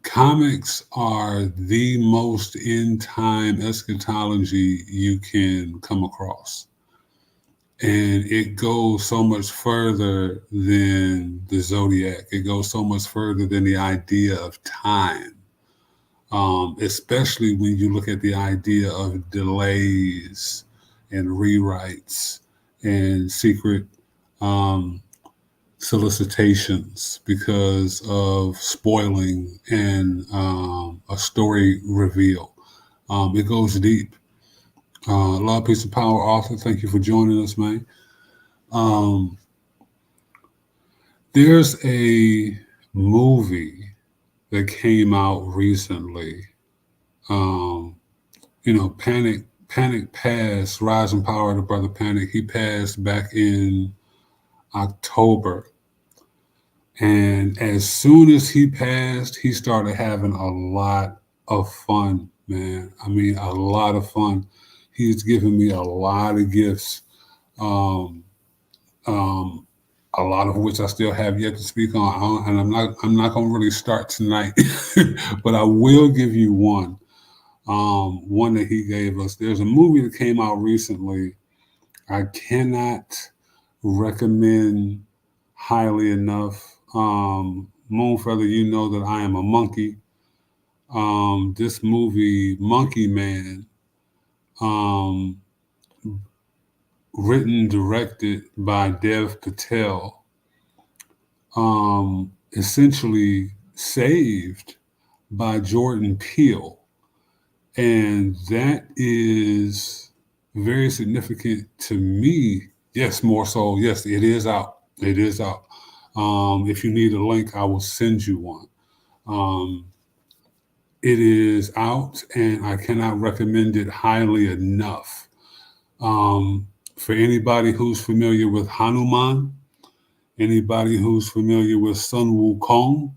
Comics are the most end time eschatology you can come across. And it goes so much further than the zodiac. It goes so much further than the idea of time, especially when you look at the idea of delays and rewrites and secret solicitations because of spoiling and a story reveal. It goes deep. Love, Peace, and Power, Arthur. Thank you for joining us, man. There's a movie that came out recently. Panic passed. Rise and Power, the brother Panic. He passed back in October. And as soon as he passed, he started having a lot of fun, man. I mean, a lot of fun. He's given me a lot of gifts, a lot of which I still have yet to speak on. And I'm not going to really start tonight, but I will give you one. One that he gave us. There's a movie that came out recently. I cannot recommend highly enough. Moonfeather, you know that I am a monkey. This movie, Monkey Man, written, directed by Dev Patel, essentially saved by Jordan Peele. And that is very significant to me. Yes, more so. Yes, it is out. It is out. If you need a link, I will send you one. It is out, and I cannot recommend it highly enough. For anybody who's familiar with Hanuman, anybody who's familiar with Sun Wukong,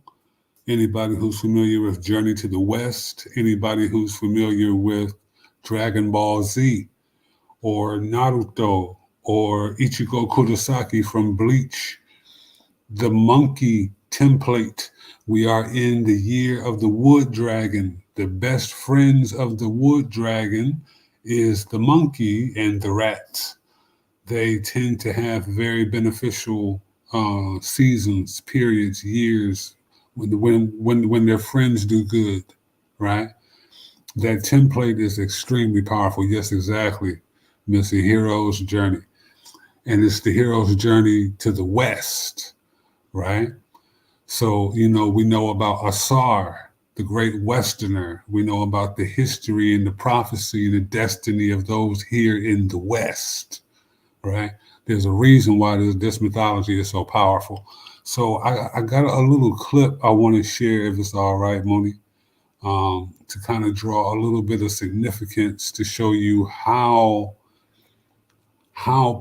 anybody who's familiar with Journey to the West, anybody who's familiar with Dragon Ball Z, or Naruto, or Ichigo Kurosaki from Bleach, the monkey template. We are in the year of the wood dragon. The best friends of the wood dragon is the monkey and the rats. They tend to have very beneficial seasons, periods, years when their friends do good, right? That template is extremely powerful. Yes, exactly, Miss The Hero's Journey. And it's the hero's journey to the West, right? So, we know about Asar, the great Westerner. We know about the history and the prophecy and the destiny of those here in the West, right? There's a reason why this mythology is so powerful. So I got a little clip I want to share, if it's all right, Moni, to kind of draw a little bit of significance to show you how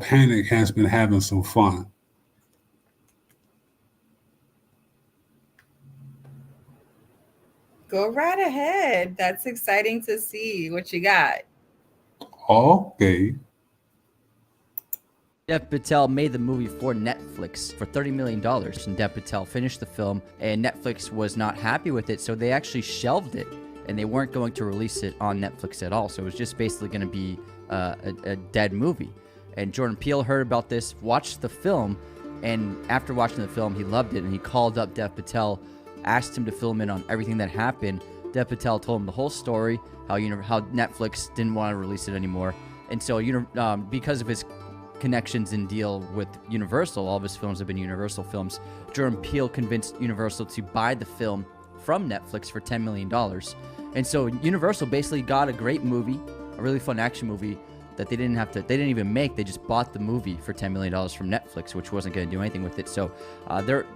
Panic has been having some fun. Go right ahead. That's exciting to see. What you got? Okay. Dev Patel made the movie for Netflix for $30 million, and Dev Patel finished the film, and Netflix was not happy with it, so they actually shelved it, and they weren't going to release it on Netflix at all, so it was just basically going to be a dead movie. And Jordan Peele heard about this, watched the film, and after watching the film, he loved it, and he called up Dev Patel, asked him to fill him in on everything that happened. Dev Patel told him the whole story, how Netflix didn't want to release it anymore, and so because of his connections and deal with Universal, all of his films have been Universal films, Jordan Peele convinced Universal to buy the film from Netflix for $10 million. And so Universal basically got a great movie, a really fun action movie that they didn't even make. They just bought the movie for $10 million from Netflix, which wasn't going to do anything with it. So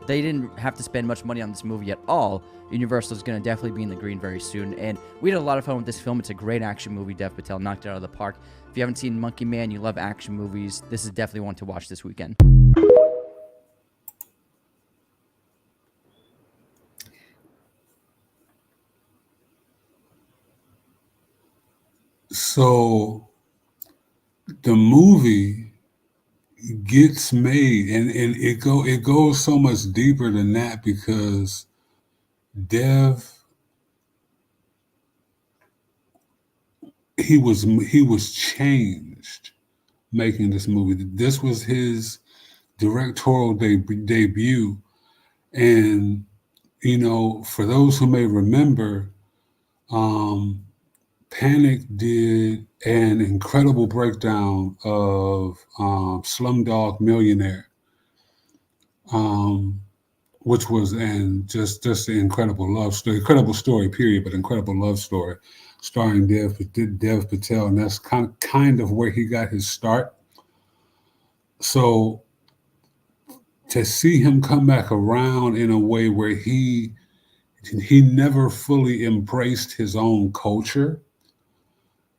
they didn't have to spend much money on this movie at all. Universal is going to definitely be in the green very soon. And we had a lot of fun with this film. It's a great action movie. Dev Patel knocked it out of the park. If you haven't seen Monkey Man, you love action movies, this is definitely one to watch this weekend. So the movie gets made, and it goes so much deeper than that, because Dev, he was changed making this movie. This was his directorial debut. And, you know, for those who may remember, Panic did an incredible breakdown of Slumdog Millionaire, which was just an incredible love story, incredible story, period, but incredible love story, starring Dev Patel, and that's kind of where he got his start. So to see him come back around in a way where he never fully embraced his own culture,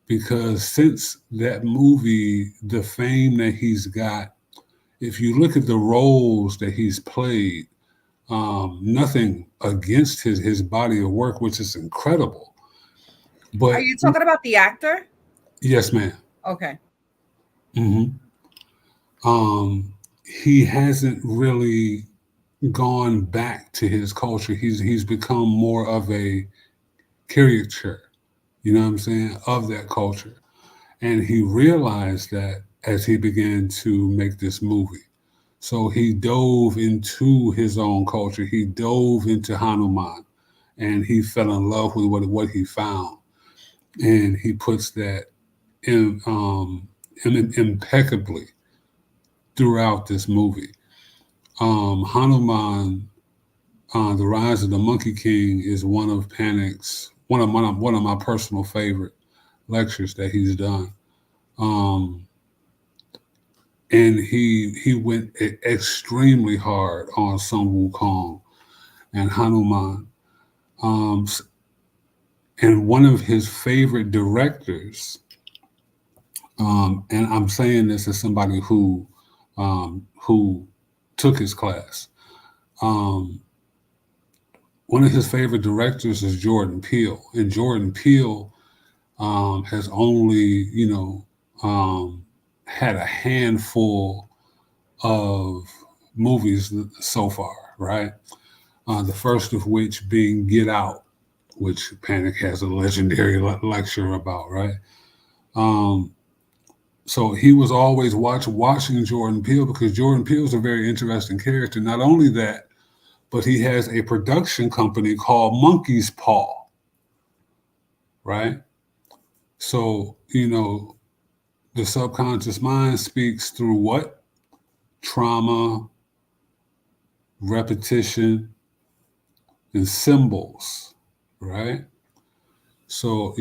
because since that movie, the fame that he's got, if you look at the roles that he's played, nothing against his body of work, which is incredible. But are you talking about the actor? Yes, ma'am. Okay. He hasn't really gone back to his culture. He's become more of a caricature, you know what I'm saying, of that culture. And he realized that as he began to make this movie. So he dove into his own culture. He dove into Hanuman, and he fell in love with what he found. And he puts that impeccably throughout this movie. Hanuman, The Rise of the Monkey King, is one of Panic's one of my personal favorite lectures that he's done. And he went extremely hard on Sun Wukong and Hanuman. And one of his favorite directors, and I'm saying this as somebody who took his class. One of his favorite directors is Jordan Peele, and Jordan Peele has only, had a handful of movies so far, right? The first of which being Get Out, which Panic has a legendary lecture about, right? So he was always watching Jordan Peele, because Jordan Peele is a very interesting character. Not only that, but he has a production company called Monkey's Paw, right? So, the subconscious mind speaks through what? Trauma, repetition, and symbols, right? So,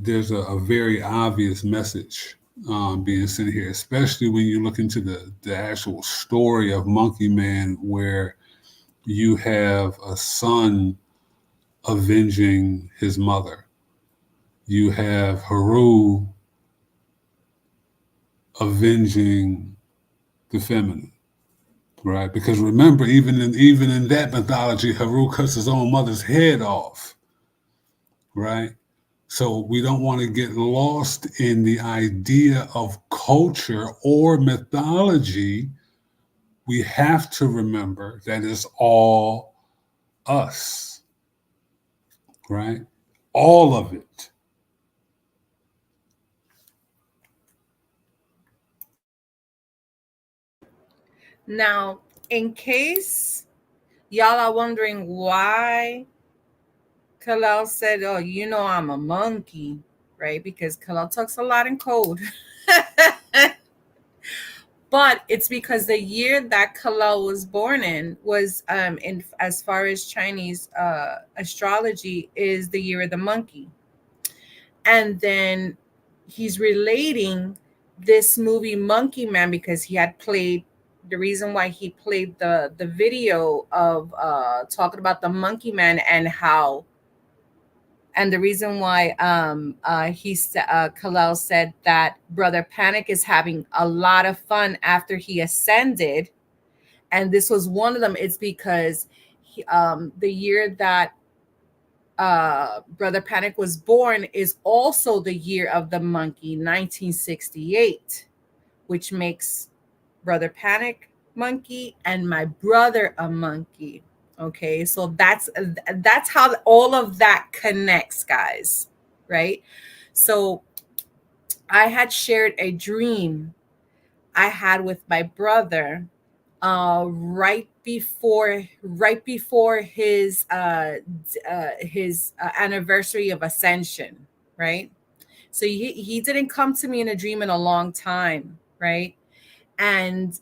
there's a very obvious message being sent here, especially when you look into the actual story of Monkey Man, where you have a son avenging his mother. You have Haru avenging the feminine, right? Because remember, even in that mythology, Haru cuts his own mother's head off, right? So we don't want to get lost in the idea of culture or mythology. We have to remember that it's all us, right? All of it. Now, in case y'all are wondering why Kalel said, "Oh, I'm a monkey," right? Because Kalel talks a lot in code. But it's because the year that Kalel was born in was, in as far as Chinese astrology, is the year of the monkey. And then he's relating this movie Monkey Man, because he had played, the reason why he played the video of talking about the Monkey Man, and the reason why Kalel said that Brother Panic is having a lot of fun after he ascended, and this was one of them. It's because the year that Brother Panic was born is also the year of the monkey, 1968, which makes Brother Panic monkey and my brother a monkey. Okay, so that's how all of that connects, guys, right? So I had shared a dream I had with my brother right before his anniversary of ascension, right? So he didn't come to me in a dream in a long time, right? And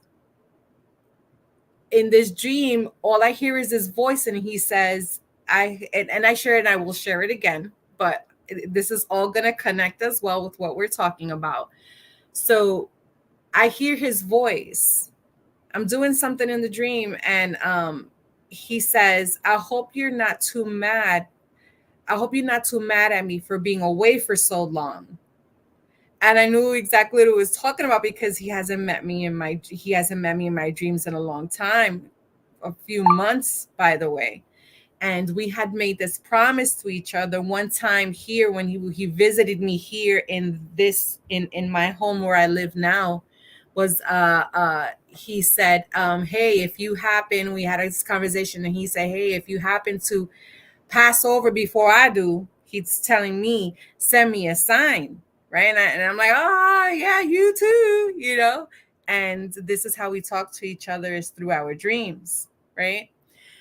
in this dream, all I hear is his voice, and he says, and I share it, and I will share it again, but this is all gonna connect as well with what we're talking about. So I hear his voice. I'm doing something in the dream, and he says, I hope you're not too mad. I hope you're not too mad at me for being away for so long. And I knew exactly what he was talking about because he hasn't met me in my dreams in a long time, a few months, by the way. And we had made this promise to each other one time here when he visited me here in my home where I live now. Was he said, hey, if you happen, we had this conversation, and he said, hey, if you happen to pass over before I do, he's telling me, send me a sign, right? And I'm like, oh yeah, you too, you know. And this is how we talk to each other, is through our dreams, right?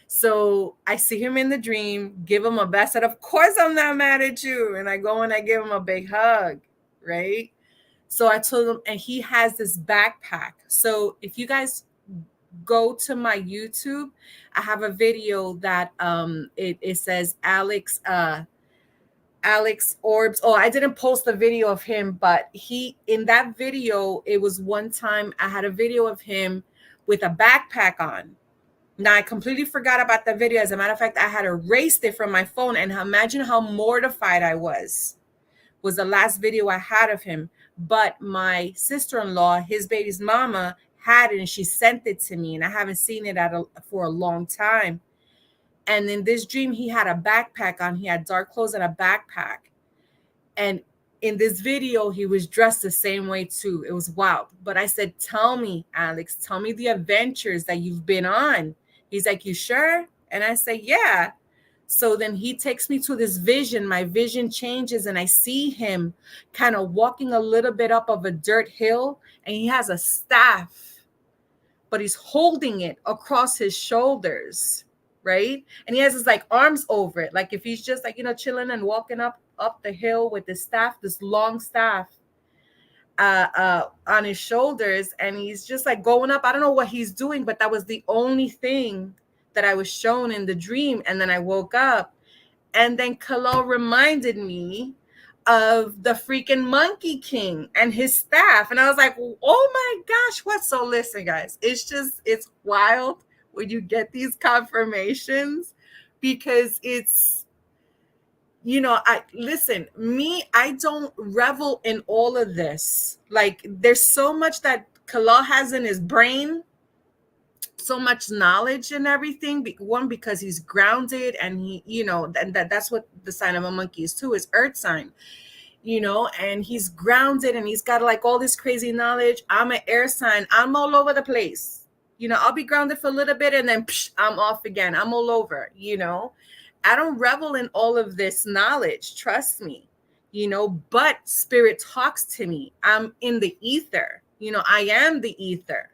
So I see him in the dream, give him a best, and of course I'm not mad at you, and I go and I give him a big hug, right? So I told him, and he has this backpack. So if you guys go to my YouTube, I have a video that it says Alex Orbs. Oh, I didn't post the video of him, but in that video, it was one time I had a video of him with a backpack on. Now I completely forgot about the video. As a matter of fact, I had erased it from my phone, and imagine how mortified I was the last video I had of him. But my sister-in-law, his baby's mama, had it, and she sent it to me, and I haven't seen it for a long time. And in this dream, he had a backpack on. He had dark clothes and a backpack. And in this video, he was dressed the same way too. It was wild. But I said, tell me, Alex, tell me the adventures that you've been on. He's like, you sure? And I say, yeah. So then he takes me to this vision. My vision changes, and I see him kind of walking a little bit up of a dirt hill, and he has a staff, but he's holding it across his shoulders, right? And he has his like arms over it, like if he's just like, chilling and walking up the hill with this staff, this long staff on his shoulders, and he's just like going up. I don't know what he's doing, but that was the only thing that I was shown in the dream. And then I woke up, and then Khalil reminded me of the freaking Monkey King and his staff. And I was like, oh my gosh, what? So listen, guys, it's wild when you get these confirmations, because it's, I don't revel in all of this. Like, there's so much that Khalil has in his brain, so much knowledge and everything. One, because he's grounded, and he, and that's what the sign of a monkey is too, is earth sign, and he's grounded, and he's got like all this crazy knowledge. I'm an air sign. I'm all over the place. I'll be grounded for a little bit, and then I'm off again. I'm all over, I don't revel in all of this knowledge, trust me, but spirit talks to me. I'm in the ether, I am the ether.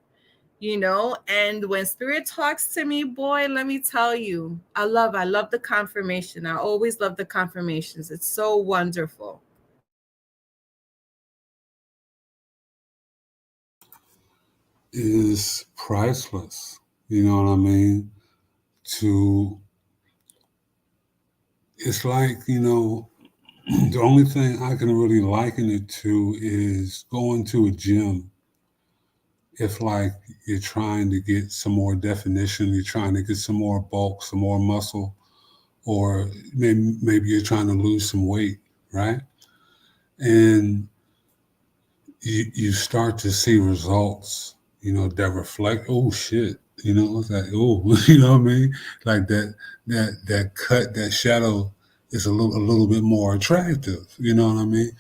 And when spirit talks to me, boy, let me tell you, I love the confirmation. I always love the confirmations. It's so wonderful. Is priceless. You know what I mean? It's like, the only thing I can really liken it to is going to a gym. If like you're trying to get some more definition, you're trying to get some more bulk, some more muscle, or maybe you're trying to lose some weight, right? And you start to see results, that reflect, oh shit, it's like, oh, you know what I mean? Like that cut, that shadow is a little bit more attractive, you know what I mean?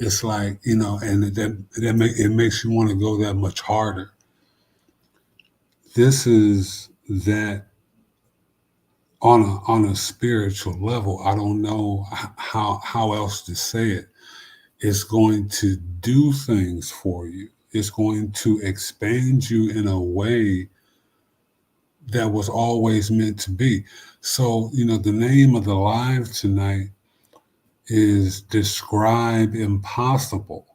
It's like, and it makes you want to go that much harder. This is that on a spiritual level. I don't know how else to say it. It's going to do things for you. It's going to expand you in a way that was always meant to be. So, the name of the live tonight is Describe Impossible.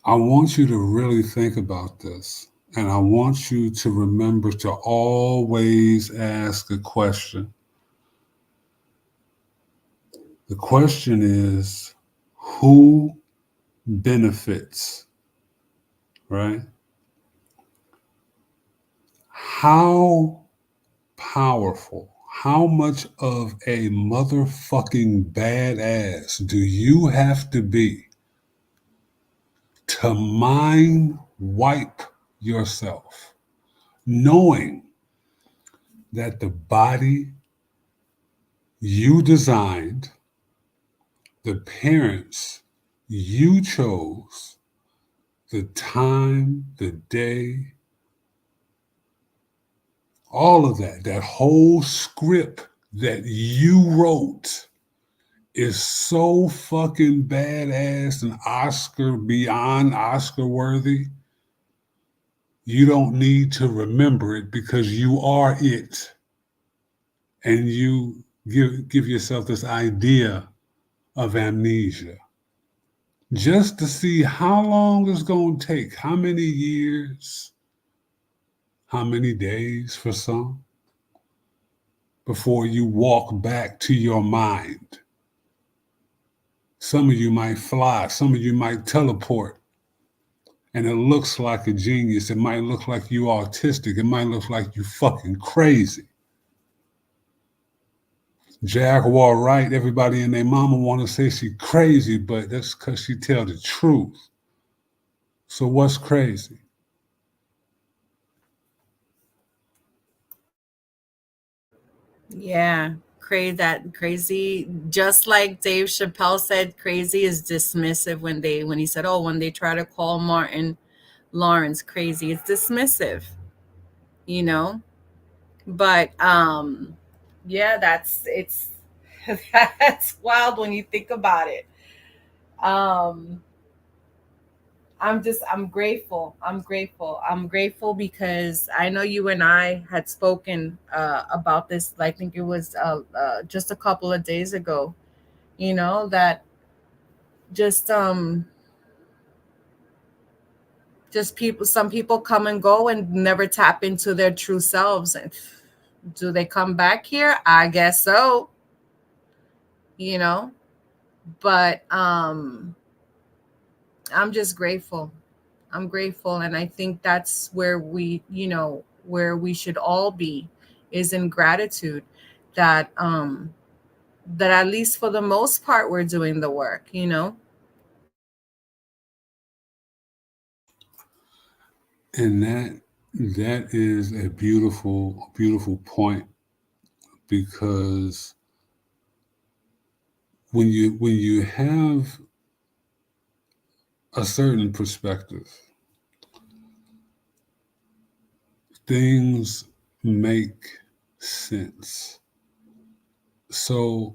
I want you to really think about this, and I want you to remember to always ask a question. The question is, who benefits, right? How powerful, how much of a motherfucking badass do you have to be to mind wipe yourself, knowing that the body you designed, the parents you chose, the time, the day, all of that whole script that you wrote is so fucking badass and beyond Oscar worthy. You don't need to remember it because you are it. And you give yourself this idea of amnesia just to see how long it's going to take, how many years, how many days for some, before you walk back to your mind. Some of you might fly, some of you might teleport, and it looks like a genius. It might look like you autistic. It might look like you fucking crazy. Jaguar Wright, everybody and their mama want to say she crazy, but that's because she tell the truth. So what's crazy? Yeah, crazy. Just like Dave Chappelle said, crazy is dismissive when he said, "Oh, when they try to call Martin Lawrence crazy, it's dismissive," But yeah, it's that's wild when you think about it. Um, I'm grateful. I'm grateful because I know you and I had spoken about this. I think it was just a couple of days ago. That just some people come and go and never tap into their true selves. And do they come back here? I guess so. But I'm just grateful. I'm grateful, and I think that's where we should all be, is in gratitude that that at least for the most part we're doing the work. And that is a beautiful, beautiful point, because when you have a certain perspective, things make sense. So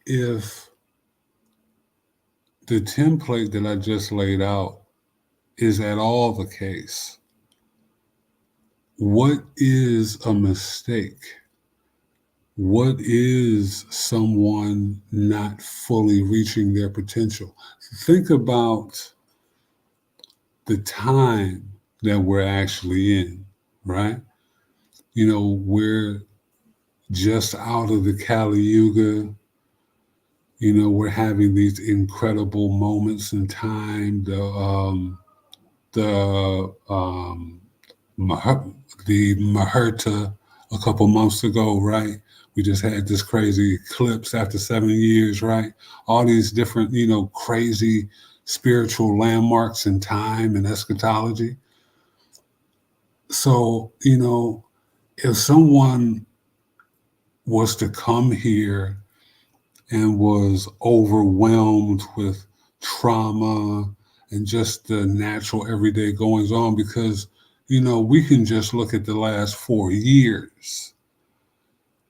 if the template that I just laid out is at all the case, what is a mistake? What is someone not fully reaching their potential? Think about the time that we're actually in, right? We're just out of the Kali Yuga. We're having these incredible moments in time. The Maherta a couple months ago, right? We just had this crazy eclipse after 7 years, right? All these different, crazy spiritual landmarks in time and eschatology. So, if someone was to come here and was overwhelmed with trauma and just the natural everyday goings on, because, we can just look at the last 4 years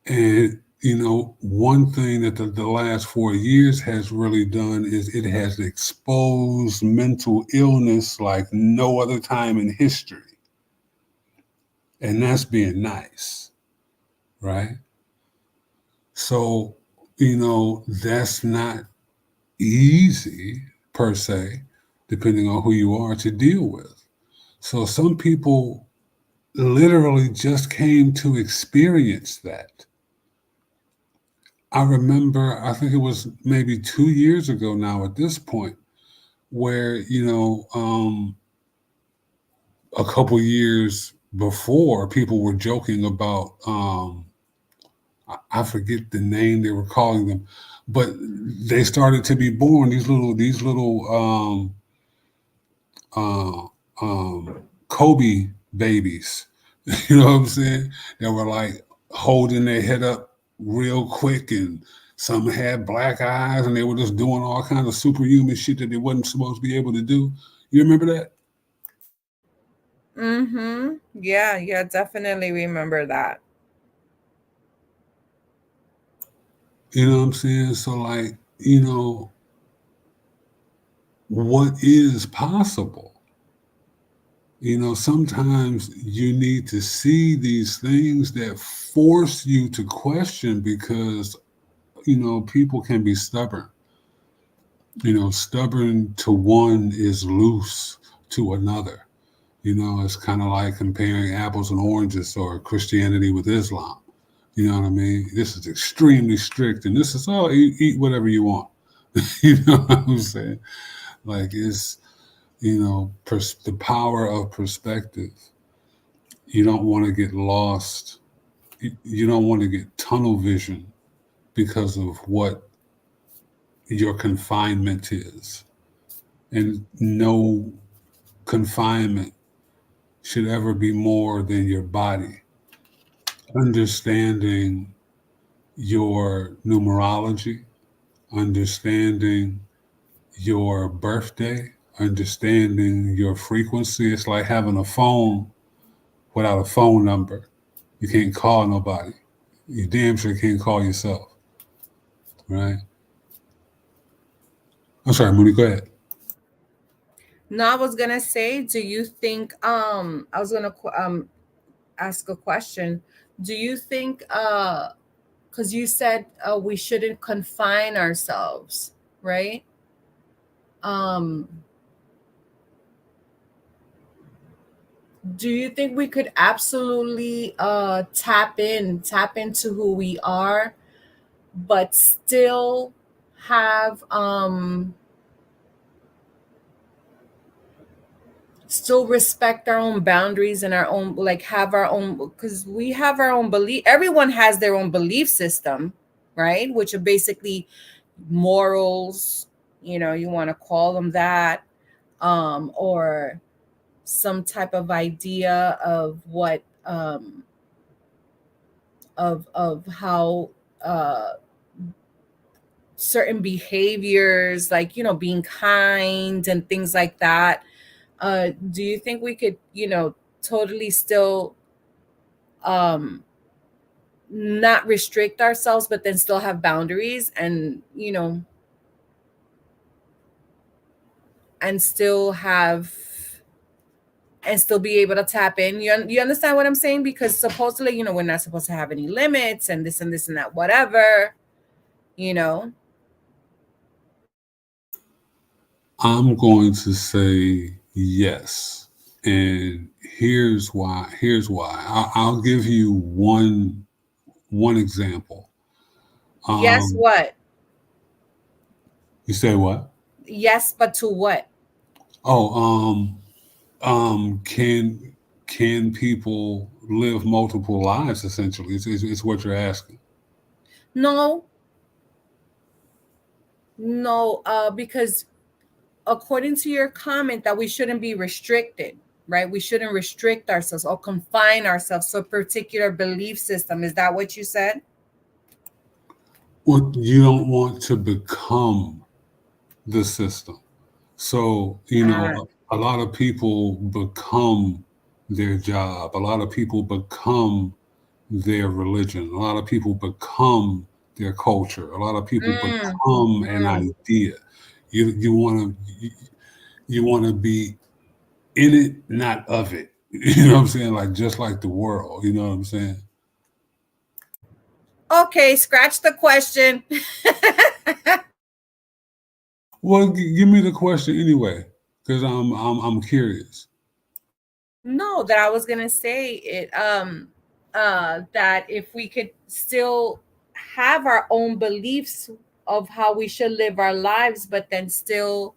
and one thing that the last 4 years has really done is it has exposed mental illness like no other time in history. And that's being nice, right? So, that's not easy per se, depending on who you are to deal with. So some people literally just came to experience that. I remember, I think it was maybe 2 years ago now at this point, where, a couple years before, people were joking about, I forget the name they were calling them, but they started to be born, these little Kobe babies. You know what I'm saying? They were like holding their head up real quick, and some had black eyes, and they were just doing all kinds of superhuman shit that they wasn't supposed to be able to do. You remember that? Mm-hmm. Yeah, definitely remember that. You know what I'm saying? So, like, what is possible? Sometimes you need to see these things that force you to question, because, people can be stubborn. Stubborn to one is loose to another. It's kind of like comparing apples and oranges, or Christianity with Islam. You know what I mean? This is extremely strict, and this is, eat whatever you want. You know what I'm saying? Like, it's, the power of perspective. You don't want to get lost. You don't want to get tunnel vision because of what your confinement is. And no confinement should ever be more than your body. Understanding your numerology, understanding your birthday, understanding your frequency. It's like having a phone without a phone number. You can't call nobody. You damn sure can't call yourself, right? I'm sorry, Mooney, go ahead. No, I was gonna say, do you think I was gonna ask a question. Do you think because you said we shouldn't confine ourselves, right? Um do you think we could absolutely tap into who we are, but still have still respect our own boundaries and our own, like, have our own, because we have our own belief. Everyone has their own belief system, right? Which are basically morals, you want to call them that, or some type of idea of what of how certain behaviors, like, being kind and things like that. Do you think we could, totally still not restrict ourselves, but then still have boundaries, and and still have and still be able to tap in? You understand what I'm saying? Because supposedly, we're not supposed to have any limits, and this and this and that, whatever, I'm going to say yes. And here's why. I'll give you one example. Yes, what? You say what? Yes, but to what? Oh, can people live multiple lives? Essentially, it's what you're asking. No, because according to your comment, that we shouldn't be restricted, right? We shouldn't restrict ourselves or confine ourselves to a particular belief system. Is that what you said? Well, you don't want to become the system. So, a lot of people become their job. A lot of people become their religion. A lot of people become their culture. A lot of people Mm, become an mm. idea. You want to be in it, not of it. You know what I'm saying? Like just like the world. You know what I'm saying? Okay, scratch the question. Well, give me the question anyway, because I'm curious. No, that I was gonna say it. That if we could still have our own beliefs of how we should live our lives, but then still,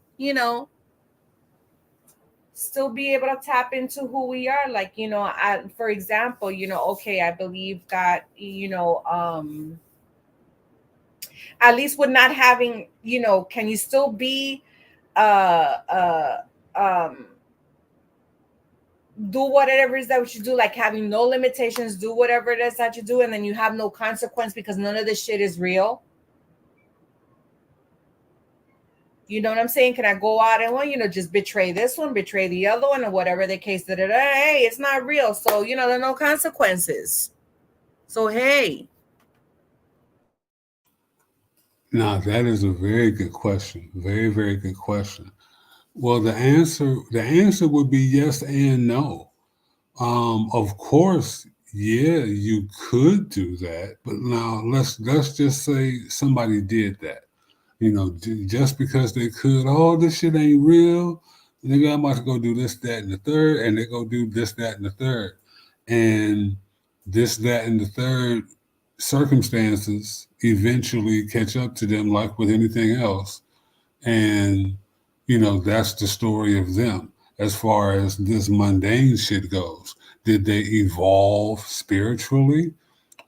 still be able to tap into who we are. Like, for example, okay, I believe that, at least with not having, can you still be, uh, uh, um, do whatever it is that you do, like having no limitations, do whatever it is that you do, and then you have no consequence because none of this shit is real. You know what I'm saying? Can I go out and just betray this one, betray the other one, or whatever the case? Hey, it's not real, so there are no consequences. So hey, Now that is a very good question. Very, very good question. Well, the answer would be yes and no. Of course, yeah, you could do that, but now let's just say somebody did that. Just because they could, oh, this shit ain't real. Nigga, I'm about to go do this, that, and the third, and they go do this, that, and the third. And this, that, and the third circumstances eventually catch up to them like with anything else. And, that's the story of them as far as this mundane shit goes. Did they evolve spiritually?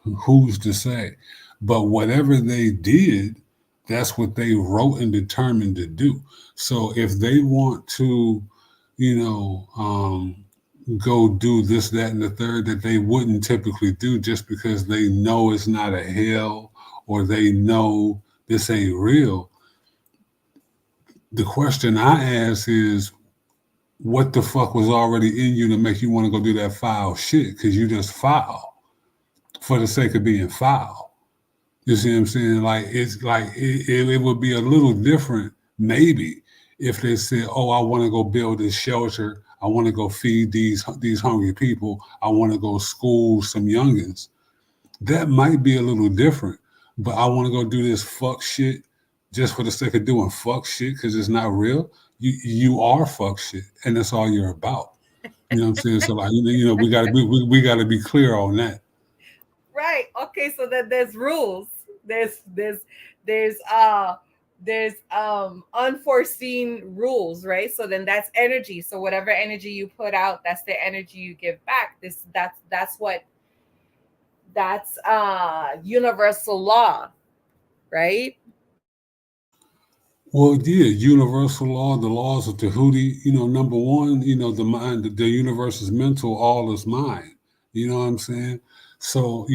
Who's to say? But whatever they did, that's what they wrote and determined to do. So if they want to, go do this, that, and the third that they wouldn't typically do just because they know it's not a hell or they know this ain't real. The question I ask is, what the fuck was already in you to make you want to go do that foul shit? Because you just foul for the sake of being foul. You see what I'm saying? Like, it's like it would be a little different, maybe, if they said, oh, I want to go build this shelter. I want to go feed these hungry people. I want to go school some youngins. That might be a little different, but I want to go do this fuck shit just for the sake of doing fuck shit because it's not real. You are fuck shit, and that's all you're about. You know what I'm saying? So like, we gotta be clear on that. right, okay, so then there's rules. There's unforeseen rules, right? So then that's energy. So whatever energy you put out, that's the energy you give back. That's universal law, right? Well, yeah, universal law, the laws of Tahuti, number one, the mind, the universe is mental, all is mind. You know what I'm saying? So,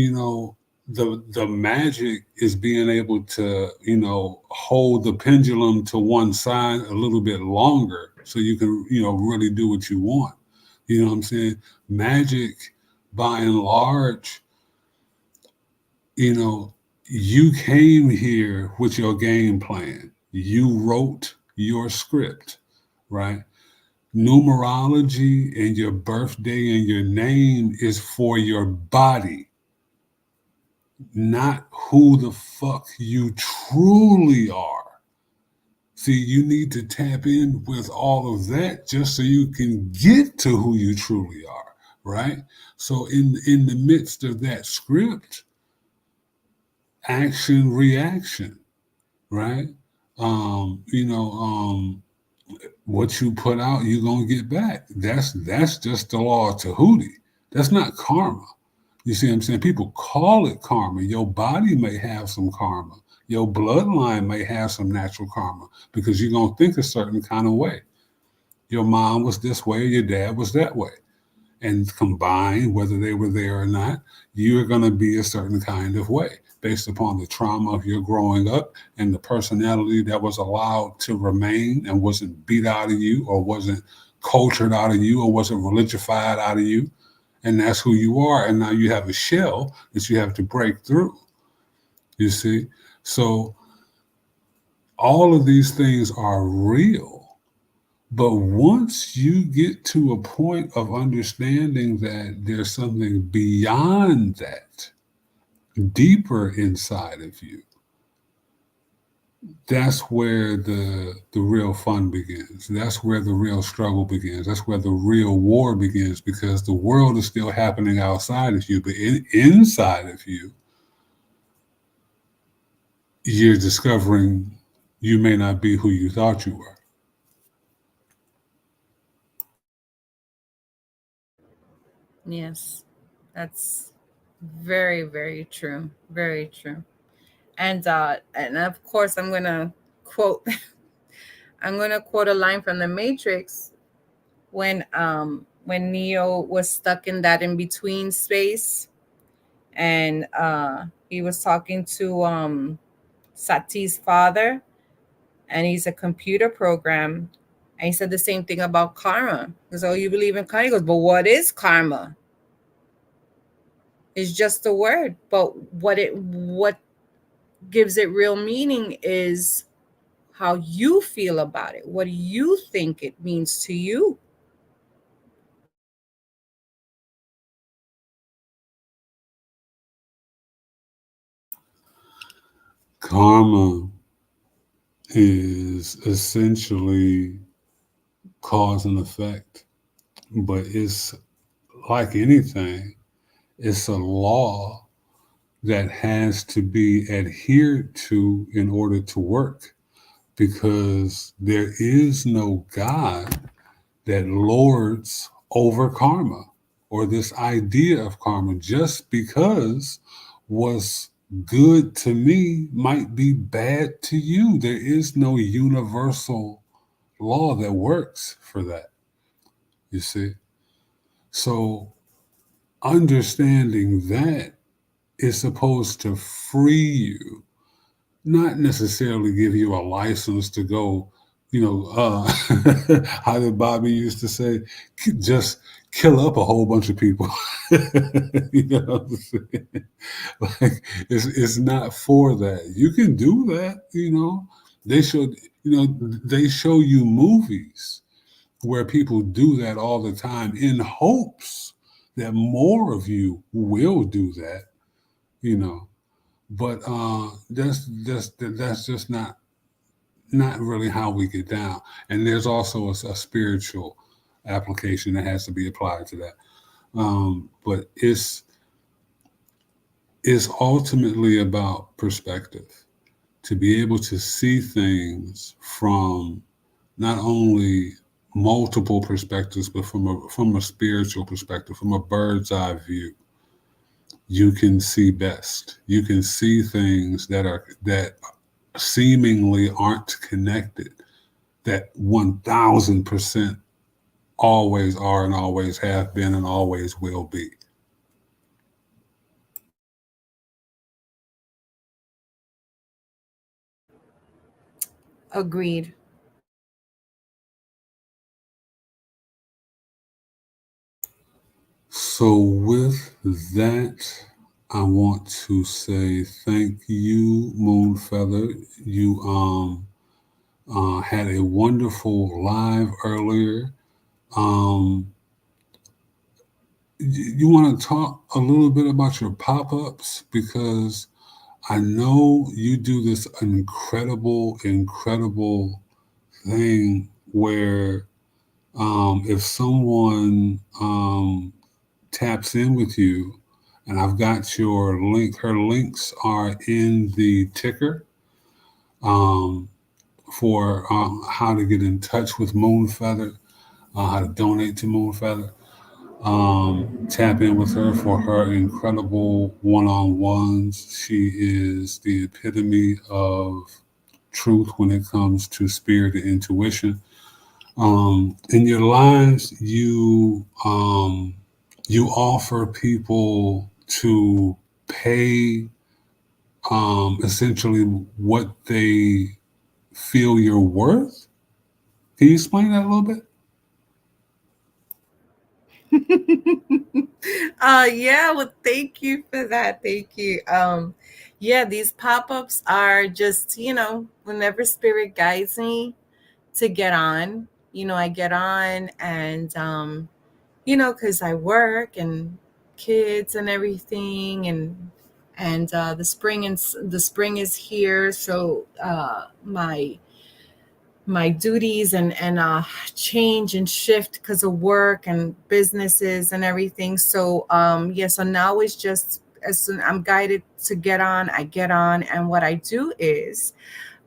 the magic is being able to, hold the pendulum to one side a little bit longer so you can, really do what you want. You know what I'm saying? Magic, by and large, you came here with your game plan. You wrote your script, right? Numerology and your birthday and your name is for your body, not who the fuck you truly are. See, you need to tap in with all of that just so you can get to who you truly are, right? So in the midst of that script, action, reaction, right? What you put out, you're gonna get back. That's just the law of Tahuti. That's not karma. You see what I'm saying? People call it karma. Your body may have some karma. Your bloodline may have some natural karma because you're gonna think a certain kind of way. Your mom was this way, your dad was that way. And combined, whether they were there or not, you're gonna be a certain kind of way based upon the trauma of your growing up and the personality that was allowed to remain and wasn't beat out of you or wasn't cultured out of you or wasn't religified out of you. and that's who you are. And now you have a shell that you have to break through. You see? So all of these things are real. But once you get to a point of understanding that there's something beyond that, deeper inside of you, that's where the real fun begins. That's where the real struggle begins. That's where the real war begins, because the world is still happening outside of you, but inside of you, you're discovering you may not be who you thought you were. Yes, that's very, very true. Very true. And of course, I'm gonna quote. I'm gonna quote a line from The Matrix when Neo was stuck in that in between space, and he was talking to Sati's father, and he's a computer program. And he said the same thing about karma. Because, oh, you believe in karma? He goes, but what is karma? It's just a word. But what gives it real meaning is how you feel about it. What do you think it means to you? Karma is essentially cause and effect, but it's like anything, it's a law that has to be adhered to in order to work, because there is no God that lords over karma, or this idea of karma. Just because what's good to me might be bad to you. There is no universal law that works for that, you see. So understanding that is supposed to free you, not necessarily give you a license to go, how did Bobby used to say, just kill up a whole bunch of people. You know what I'm saying? Like, it's not for that. You can do that, They show you movies where people do that all the time in hopes that more of you will do that, But that's just not really how we get down. And there's also a spiritual application that has to be applied to that. But it's ultimately about perspective, to be able to see things from not only multiple perspectives, but from a spiritual perspective, from a bird's eye view. You can see best. You can see things that seemingly aren't connected, that 1000% always are and always have been and always will be. Agreed. So with that, I want to say thank you, Moonfeather. You had a wonderful live earlier. You want to talk a little bit about your pop-ups, because I know you do this incredible thing where if someone taps in with you, and I've got your link, her links are in the ticker for how to get in touch with Moonfeather, how to donate to Moonfeather. Tap in with her for her incredible one-on-ones. She is the epitome of truth when it comes to spirit and intuition. In your lives, you offer people to pay essentially what they feel you're worth. Can you explain that a little bit? Yeah, well, thank you for that. Thank you. Yeah, these pop-ups are just, whenever spirit guides me to get on, I get on and because I work and kids and everything and the spring is here, so my duties and change and shift because of work and businesses and everything. So yeah, so now it's just as soon I'm guided to get on, I get on, and what I do is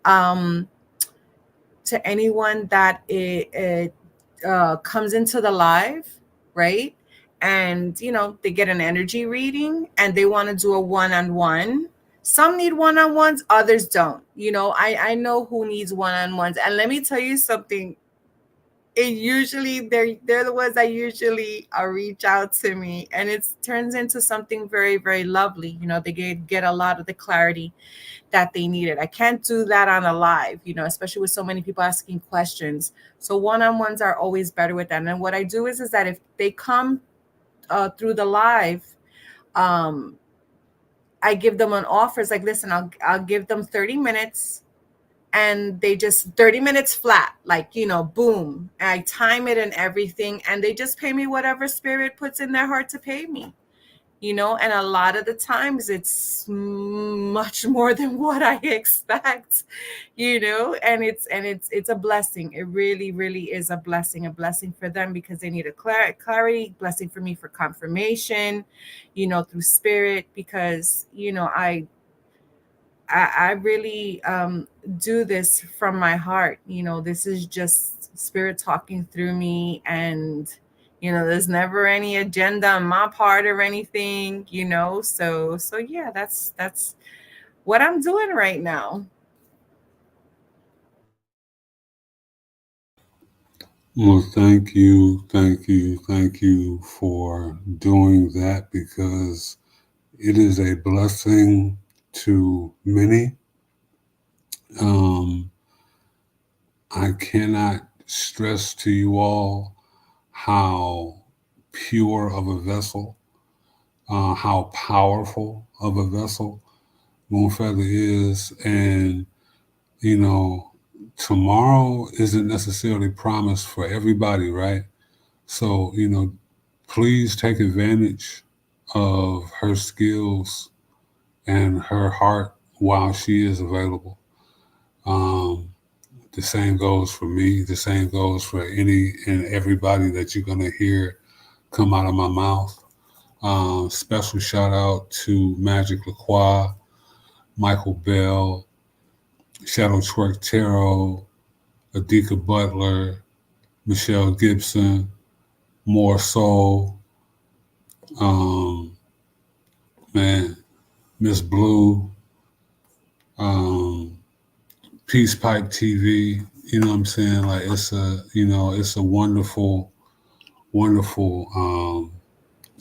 um to anyone that it comes into the live, right? And they get an energy reading and they want to do a one-on-one. Some need one-on-ones, others don't. I know who needs one-on-ones. And let me tell you something. It usually they're the ones that usually reach out to me, and it turns into something very, very lovely. They get a lot of the clarity that they needed. I can't do that on a live, especially with so many people asking questions. So one-on-ones are always better with that. And what I do is that if they come through the live, I give them an offer. It's like, listen, I'll give them 30 minutes, and they just 30 minutes flat, like, boom. And I time it and everything, and they just pay me whatever spirit puts in their heart to pay me. And a lot of the times it's much more than what I expect, and it's a blessing. It really, really is a blessing for them, because they need a clarity, blessing for me for confirmation, through spirit, because, I really do this from my heart. This is just spirit talking through me, and there's never any agenda on my part or anything. So yeah, that's what I'm doing right now. Well, thank you for doing that, because it is a blessing to many. I cannot stress to you all how pure of a vessel, how powerful of a vessel Moonfeather is. And, tomorrow isn't necessarily promised for everybody, right? So, please take advantage of her skills and her heart while she is available. The same goes for me. The same goes for any and everybody that you're going to hear come out of my mouth. Special shout out to Magic Lacroix, Michael Bell, Shadow Twerk Tarot, Adika Butler, Michelle Gibson, More Soul, Miss Blue, Peace Pipe TV. You know what I'm saying? Like, it's a wonderful, wonderful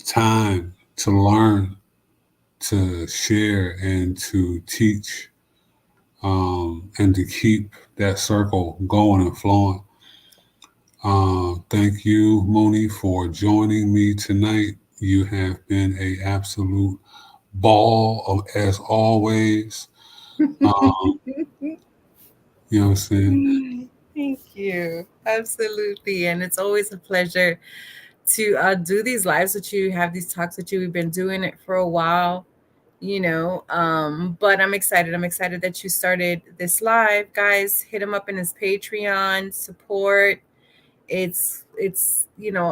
time to learn, to share, and to teach, and to keep that circle going and flowing. Thank you, Mooney, for joining me tonight. You have been an absolute ball as always. You know what I'm saying? Thank you. Absolutely. And it's always a pleasure to do these lives with you, have these talks with you. We've been doing it for a while, but I'm excited. I'm excited that you started this live. Guys, hit him up in his Patreon, support. It's a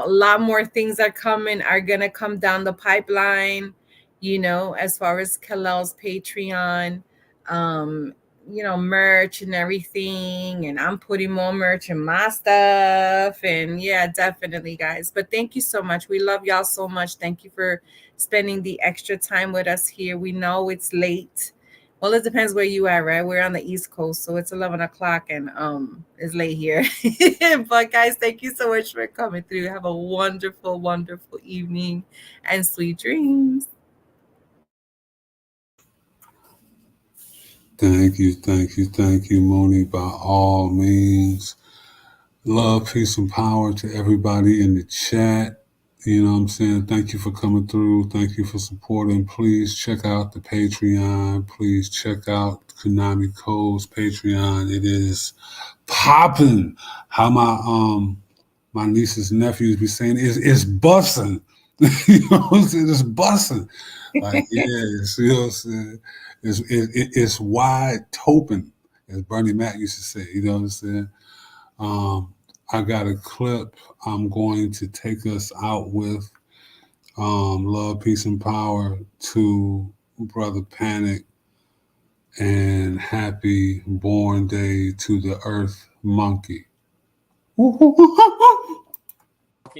lot more things are gonna come down the pipeline, as far as Kalel's Patreon, merch and everything. And I'm putting more merch in my stuff. And yeah, definitely, guys. But thank you so much. We love y'all so much. Thank you for spending the extra time with us here. We know it's late. Well, it depends where you are, right? We're on the East Coast, so it's 11 o'clock and it's late here. But guys, thank you so much for coming through. Have a wonderful, wonderful evening and sweet dreams. Thank you, Moni, by all means. Love, peace, and power to everybody in the chat. You know what I'm saying? Thank you for coming through. Thank you for supporting. Please check out the Patreon. Please check out Konami Code's Patreon. It is popping. How my nieces and nephews be saying it's busting. You know what I'm saying? It's busting. Like, you know what I'm saying? It's wide open, as Bernie Mac used to say. You know what I'm saying? I got a clip I'm going to take us out with. Love, peace, and power to Brother Panic, and happy born day to the Earth Monkey. Talking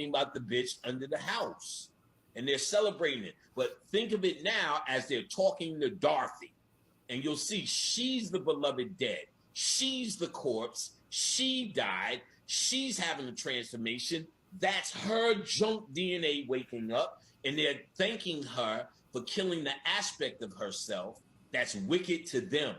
about the bitch under the house, and they're celebrating it. But think of it now as they're talking to Dorothy, and you'll see she's the beloved dead. She's the corpse. She died. She's having a transformation. That's her junk DNA waking up, and they're thanking her for killing the aspect of herself that's wicked to them.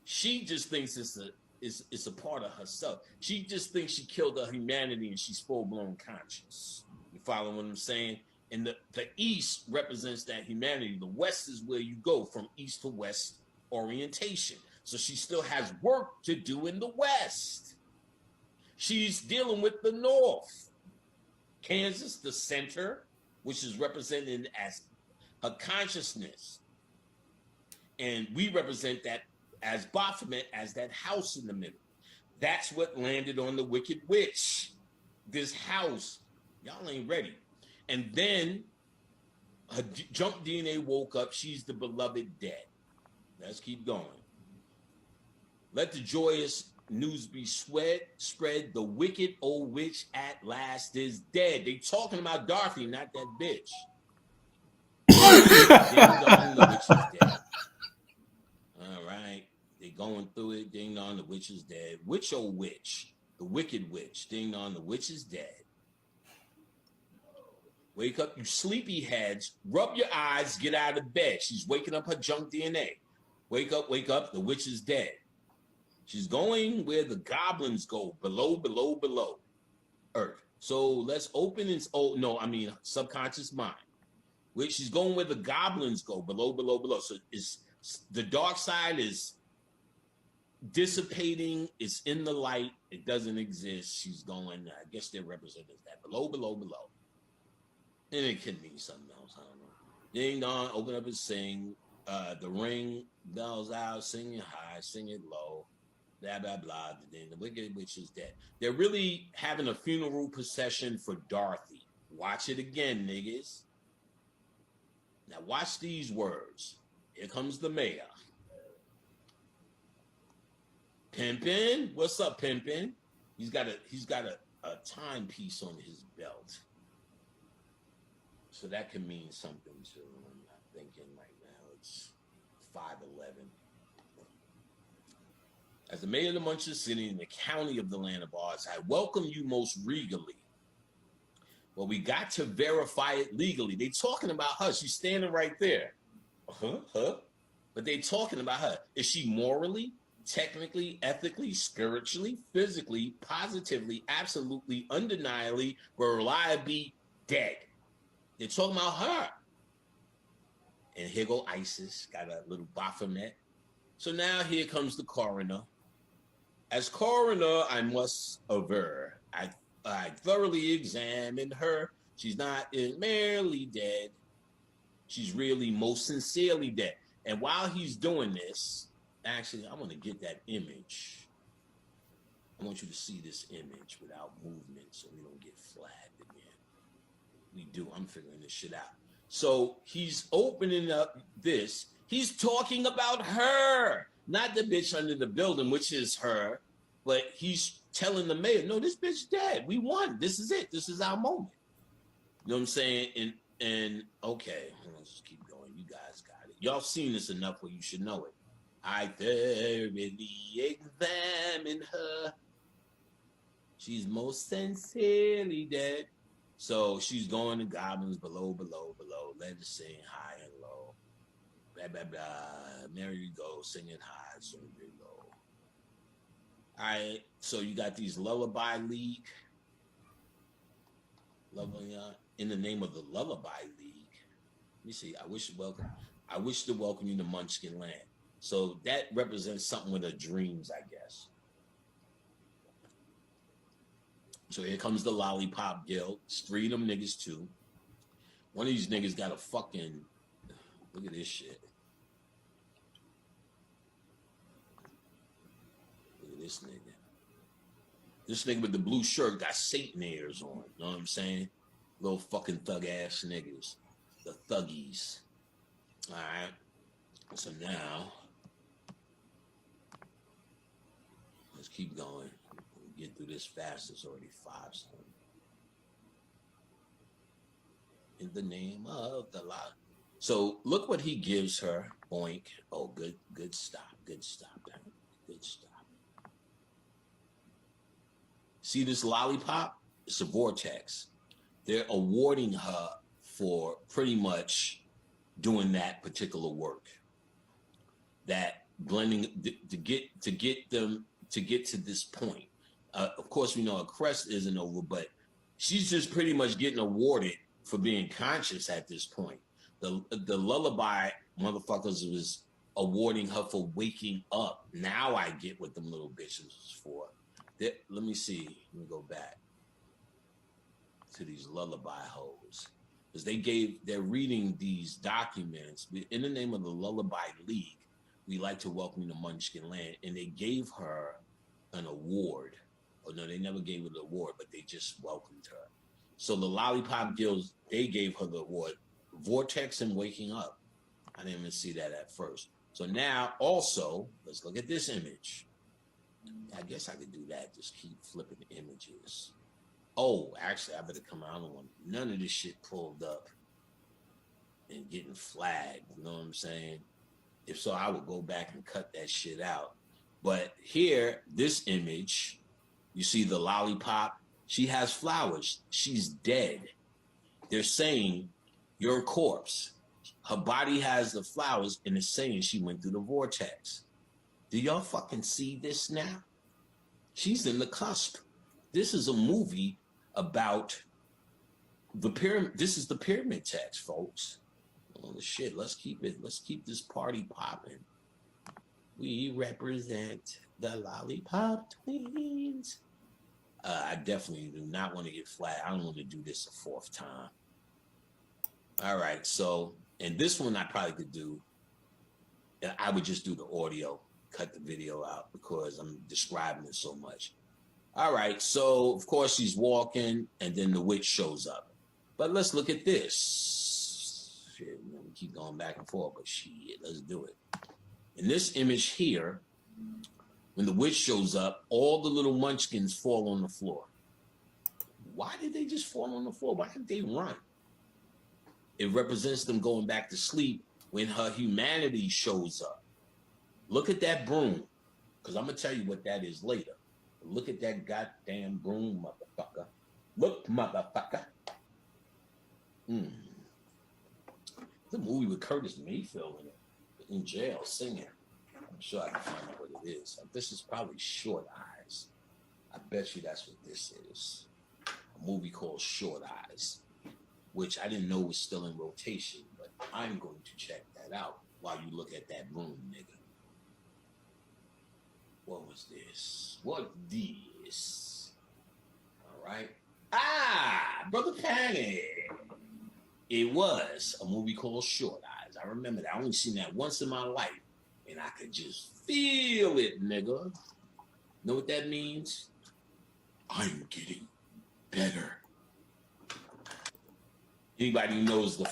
She just thinks it's a part of herself. She just thinks she killed her humanity and she's full-blown conscious. You follow what I'm saying? And the East represents that humanity. The West is where you go from East to West orientation. So she still has work to do in the West. She's dealing with the North. Kansas, the center, which is represented as her consciousness. And we represent that as Baphomet, as that house in the middle. That's what landed on the Wicked Witch. This house. Y'all ain't ready. And then her junk DNA woke up. She's the beloved dead. Let's keep going. Let the joyous news be spread. The wicked old witch at last is dead. They talking about Dorothy, not that bitch. Ding dong, the witch is dead. All right. They going through it. Ding dong, the witch is dead. Witch, oh witch. The wicked witch. Ding dong, the witch is dead. Wake up, you sleepy heads. Rub your eyes. Get out of bed. She's waking up her junk DNA. Wake up, wake up. The witch is dead. She's going where the goblins go. Below Earth. So let's open its, subconscious mind. Where she's going where the goblins go. Below. So it's the dark side is dissipating. It's in the light. It doesn't exist. She's going, I guess they're represented as that. Below. And it could mean something else. I don't know. Ding dong, open up and sing. The ring bells out, sing it high, sing it low. Blah, blah, blah. Then the wicked witch is dead. They're really having a funeral procession for Dorothy. Watch it again, niggas. Now watch these words. Here comes the mayor. Pimpin', what's up, Pimpin'? He's got a timepiece on his belt. So that can mean something too. I'm not thinking right now. It's 5:11. As the mayor of the Muncher City in the county of the land of Oz, I welcome you most regally. Well, we got to verify it legally. They talking about her. She's standing right there. But they talking about her. Is she morally, technically, ethically, spiritually, physically, positively, absolutely, undeniably, reliably dead? They're talking about her. And here go ISIS, got a little Baphomet. So now here comes the coroner. As coroner, I must aver, I thoroughly examined her. She's not merely dead. She's really most sincerely dead. And while he's doing this, actually, I want to get that image. I want you to see this image without movement so we don't get flagged again. We do. I'm figuring this shit out. So he's opening up this. He's talking about her, not the bitch under the building, which is her, but he's telling the mayor, no, this bitch dead. We won. This is it. This is our moment. You know what I'm saying? And okay, let's just keep going. You guys got it. Y'all seen this enough where you should know it. I thoroughly examined her. She's most sincerely dead. So she's going to goblins below. Let us sing high and low. Blah, blah, blah. Merry you go, singing high, so very low. All right, so you got these Lullaby League in the name of the Lullaby League. Let me see. I wish to welcome you to Munchkin Land. So that represents something with the dreams, I guess. So here comes the Lollipop Guild. It's 3 of them niggas too. One of these niggas got a fucking, look at this shit. Look at this nigga. This nigga with the blue shirt got Satan ears on. You know what I'm saying? Little fucking thug ass niggas. The thuggies. All right. So now, let's keep going. We'll get through this fast. It's already 5. So. In the name of the law. So look what he gives her. Boink. Oh, good stop. Good stop. Good stop. See this lollipop? It's a vortex. They're awarding her for pretty much doing that particular work. That blending to get to this point. Of course, we know her crest isn't over, but she's just pretty much getting awarded for being conscious at this point. The lullaby motherfuckers was awarding her for waking up. Now I get what them little bitches was for. Let me see. Let me go back to these lullaby hoes. Because they're reading these documents. In the name of the Lullaby League, we like to welcome you to Munchkin Land. And they gave her an award. Oh no, they never gave her the award, but they just welcomed her. So the Lollipop Guilds, they gave her the award, Vortex and Waking Up. I didn't even see that at first. So now also, let's look at this image. I guess I could do that, just keep flipping images. Oh, actually, I better come out. I don't want none of this shit pulled up and getting flagged, you know what I'm saying? If so, I would go back and cut that shit out. But here, this image, you see the lollipop, she has flowers. She's dead. They're saying, you're a corpse. Her body has the flowers, and it's saying she went through the vortex. Do y'all fucking see this now? She's in the cusp. This is a movie about the pyramid. This is the pyramid text, folks. Oh, shit. Let's keep this party popping. We represent the Lollipop Twins. I definitely do not want to get flat. I don't want to do this a 4th time. All right, so, and this one I probably could do. I would just do the audio, cut the video out because I'm describing it so much. All right, so of course she's walking and then the witch shows up. But let's look at this. Shit, we keep going back and forth, but shit, let's do it. In this image here, when the witch shows up, all the little munchkins fall on the floor. Why did they just fall on the floor? Why didn't they run? It represents them going back to sleep when her humanity shows up. Look at that broom, because I'm going to tell you what that is later. Look at that goddamn broom, motherfucker. Look, motherfucker. The movie with Curtis Mayfield in it, in jail, singing. I'm sure I can find out what it is. This is probably Short Eyes. I bet you that's what this is. A movie called Short Eyes, which I didn't know was still in rotation, but I'm going to check that out while you look at that broom, nigga. What was this? What this? All right. Brother Panic. It was a movie called Short Eyes. I remember that. I only seen that once in my life. And I could just feel it, nigga. Know what that means? I'm getting better. Anybody who knows the